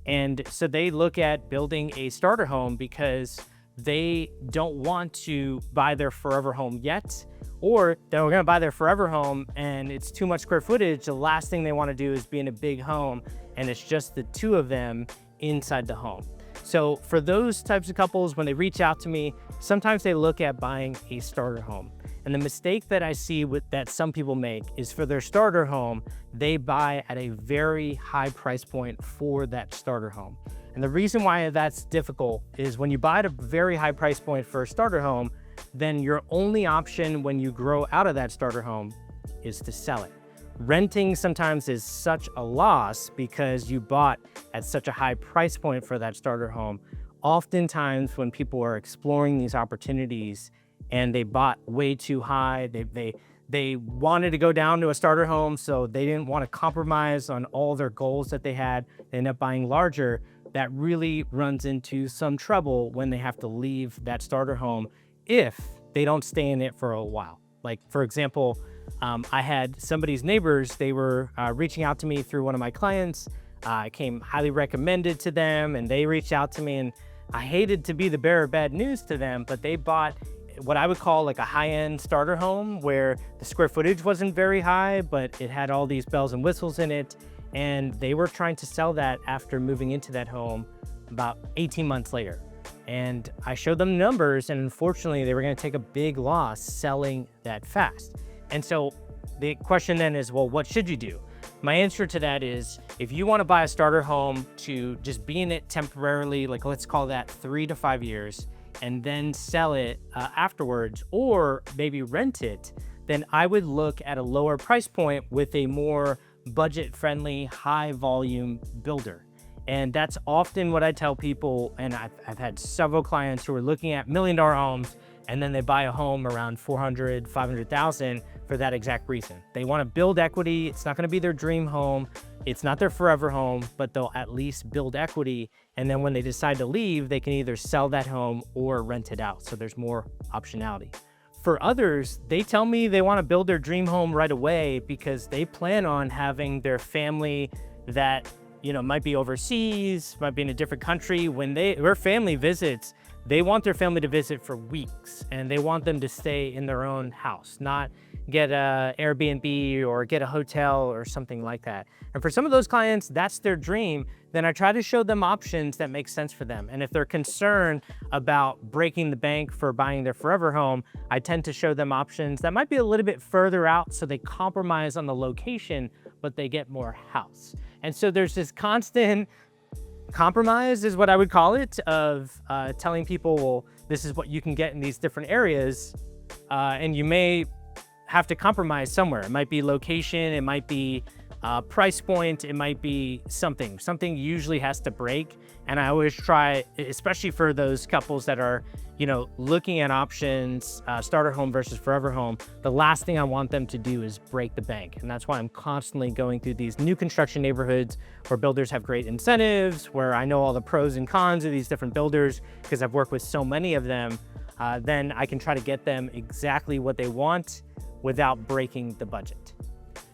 And so they look at building a starter home because they don't want to buy their forever home yet, or they're going to buy their forever home and it's too much square footage. The last thing they want to do is be in a big home and it's just the two of them inside the home. So for those types of couples, when they reach out to me, sometimes they look at buying a starter home. And the mistake that I see that some people make is, for their starter home, they buy at a very high price point for that starter home. And the reason why that's difficult is, when you buy at a very high price point for a starter home, then your only option when you grow out of that starter home is to sell it. Renting sometimes is such a loss because you bought at such a high price point for that starter home. Oftentimes when people are exploring these opportunities and they bought way too high, they wanted to go down to a starter home, so they didn't want to compromise on all their goals that they had. They end up buying larger. That really runs into some trouble when they have to leave that starter home if they don't stay in it for a while. Like, for example, I had somebody's neighbors, they were reaching out to me through one of my clients. I came highly recommended to them, and they reached out to me, and I hated to be the bearer of bad news to them, but they bought what I would call like a high-end starter home, where the square footage wasn't very high, but it had all these bells and whistles in it. and they were trying to sell that after moving into that home about 18 months later. And I showed them numbers, and unfortunately they were going to take a big loss selling that fast. And so the question then is, well, what should you do? My answer to that is, if you want to buy a starter home to just be in it temporarily, like let's call that 3 to 5 years, and then sell it afterwards, or maybe rent it, then I would look at a lower price point with a more budget-friendly, high-volume builder. And that's often what I tell people, and I've had several clients who are looking at $1 million homes, and then they buy a home around 400, 500,000 for that exact reason. They want to build equity. It's not going to be their dream home. It's not their forever home, but they'll at least build equity. And then when they decide to leave, they can either sell that home or rent it out. So there's more optionality. For others, they tell me they want to build their dream home right away because they plan on having their family that, you know, might be overseas, might be in a different country. When their family visits, they want their family to visit for weeks, and they want them to stay in their own house, not get a Airbnb or get a hotel or something like that. And for some of those clients, that's their dream. Then I try to show them options that make sense for them. And if they're concerned about breaking the bank for buying their forever home, I tend to show them options that might be a little bit further out, so they compromise on the location, but they get more house. And so there's this constant compromise, is what I would call it, of telling people, well, this is what you can get in these different areas, and you may have to compromise somewhere. It might be location, it might be price point, it might be something usually has to break. And I always try, especially for those couples that are, you know, looking at options, starter home versus forever home, the last thing I want them to do is break the bank. And that's why I'm constantly going through these new construction neighborhoods where builders have great incentives, where I know all the pros and cons of these different builders because I've worked with so many of them. Then I can try to get them exactly what they want without breaking the budget.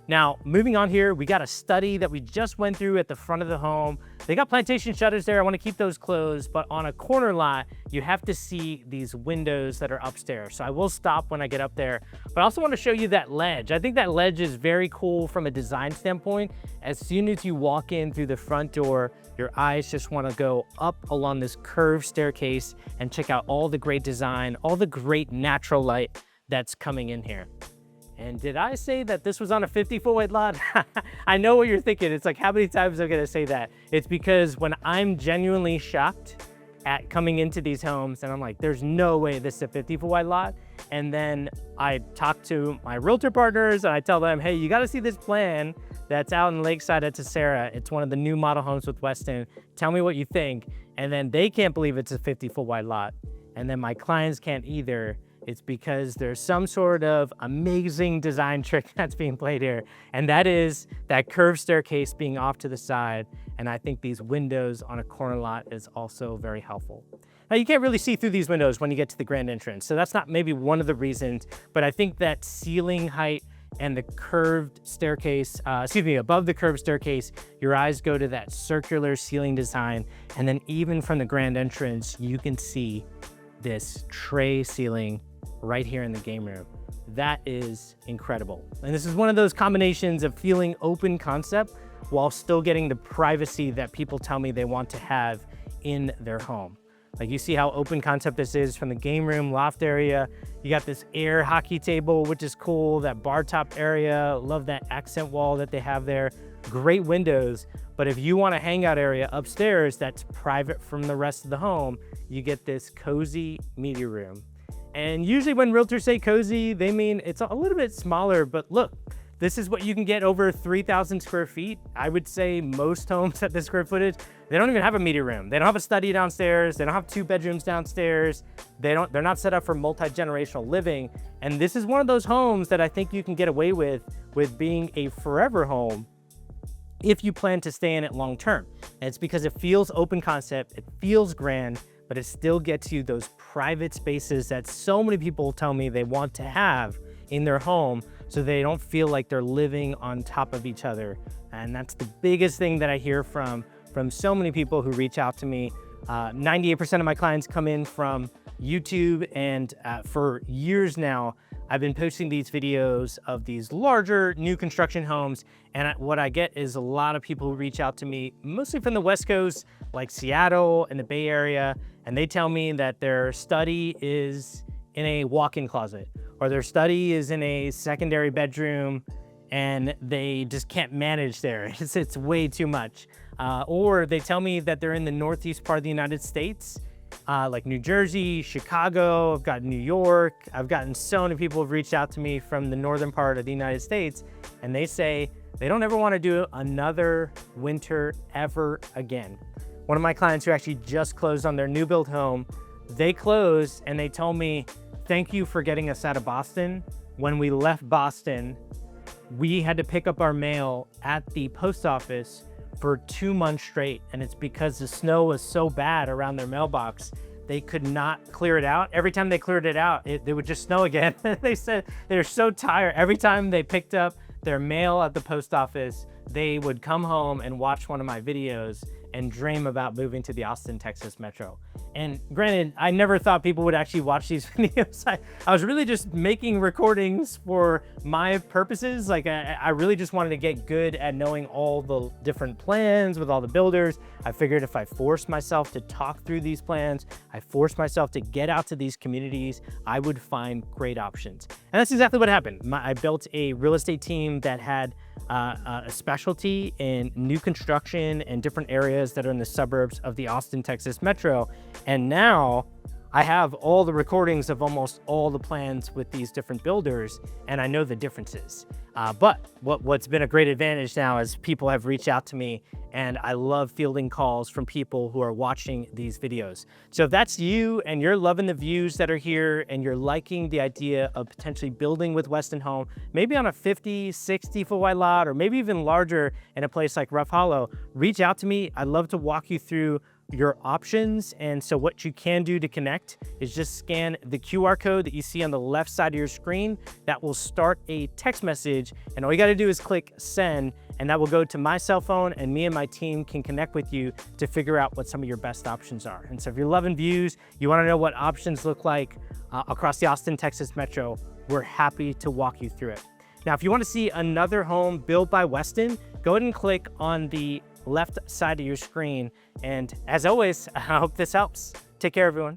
Now, moving on here, we got a study that we just went through at the front of the home. They got plantation shutters there. I want to keep those closed, but on a corner lot, you have to see these windows that are upstairs. So I will stop when I get up there, but I also want to show you that ledge. I think that ledge is very cool from a design standpoint. As soon as you walk in through the front door, your eyes just want to go up along this curved staircase and check out all the great design, all the great natural light that's coming in here. And did I say that this was on a 50-foot wide lot? I know what you're thinking. It's like, how many times am I gonna say that? It's because when I'm genuinely shocked at coming into these homes and I'm like, there's no way this is a 50-foot wide lot. And then I talk to my realtor partners and I tell them, hey, you gotta see this plan that's out in Lakeside at Tessera. It's one of the new model homes with Westin. Tell me what you think. And then they can't believe it's a 50-foot wide lot. And then my clients can't either. It's because there's some sort of amazing design trick that's being played here. And that is that curved staircase being off to the side. And I think these windows on a corner lot is also very helpful. Now, you can't really see through these windows when you get to the grand entrance. So that's not maybe one of the reasons, but I think that ceiling height and the curved staircase, above the curved staircase, your eyes go to that circular ceiling design. And then even from the grand entrance, you can see this tray ceiling right here in the game room. That is incredible. And this is one of those combinations of feeling open concept while still getting the privacy that people tell me they want to have in their home. Like, you see how open concept this is from the game room loft area. You got this air hockey table, which is cool, that bar top area. Love that accent wall that they have there. Great windows. But if you want a hangout area upstairs that's private from the rest of the home, you get this cozy media room. And usually when realtors say cozy, they mean it's a little bit smaller, but look, this is what you can get over 3,000 square feet. I would say most homes at this square footage, they don't even have a media room. They don't have a study downstairs. They don't have 2 bedrooms downstairs. They're not set up for multi-generational living. And this is one of those homes that I think you can get away with being a forever home if you plan to stay in it long term. And it's because it feels open concept, it feels grand, but it still gets you those private spaces that so many people tell me they want to have in their home, so they don't feel like they're living on top of each other. And that's the biggest thing that I hear from so many people who reach out to me. 98% of my clients come in from YouTube, and for years now, I've been posting these videos of these larger new construction homes, and what I get is a lot of people who reach out to me, mostly from the West Coast, like Seattle and the Bay Area, and they tell me that their study is in a walk-in closet, or their study is in a secondary bedroom, and they just can't manage there. It's way too much. Or they tell me that they're in the northeast part of the United States, like New Jersey, Chicago, I've got New York. I've gotten so many people who've reached out to me from the northern part of the United States, and they say they don't ever want to do another winter ever again. One of my clients who actually just closed on their new build home, they closed and they told me, thank you for getting us out of Boston. When we left Boston, we had to pick up our mail at the post office for 2 months straight, and it's because the snow was so bad around their mailbox, they could not clear it out. Every time they cleared it out, it would just snow again. They said they're so tired. Every time they picked up their mail at the post office, they would come home and watch one of my videos and dream about moving to the Austin, Texas metro. And granted, I never thought people would actually watch these videos. I was really just making recordings for my purposes. Like I really just wanted to get good at knowing all the different plans with all the builders. I figured if I forced myself to talk through these plans, I forced myself to get out to these communities, I would find great options. And that's exactly what happened. I built a real estate team that had a specialty in new construction and different areas that are in the suburbs of the Austin, Texas metro. And now I have all the recordings of almost all the plans with these different builders, and I know the differences. But what's been a great advantage now is people have reached out to me, and I love fielding calls from people who are watching these videos. So if that's you and you're loving the views that are here and you're liking the idea of potentially building with Westin Home, maybe on a 50, 60 foot wide lot, or maybe even larger in a place like Rough Hollow, reach out to me. I'd love to walk you through your options. And so what you can do to connect is just scan the QR code that you see on the left side of your screen. That will start a text message, and all you got to do is click send, and that will go to my cell phone, and me and my team can connect with you to figure out what some of your best options are. And so if you're loving views, you want to know what options look like across the Austin, Texas metro, we're happy to walk you through it. Now, if you want to see another home built by Westin, go ahead and click on the left side of your screen. And as always, I hope this helps. Take care, everyone.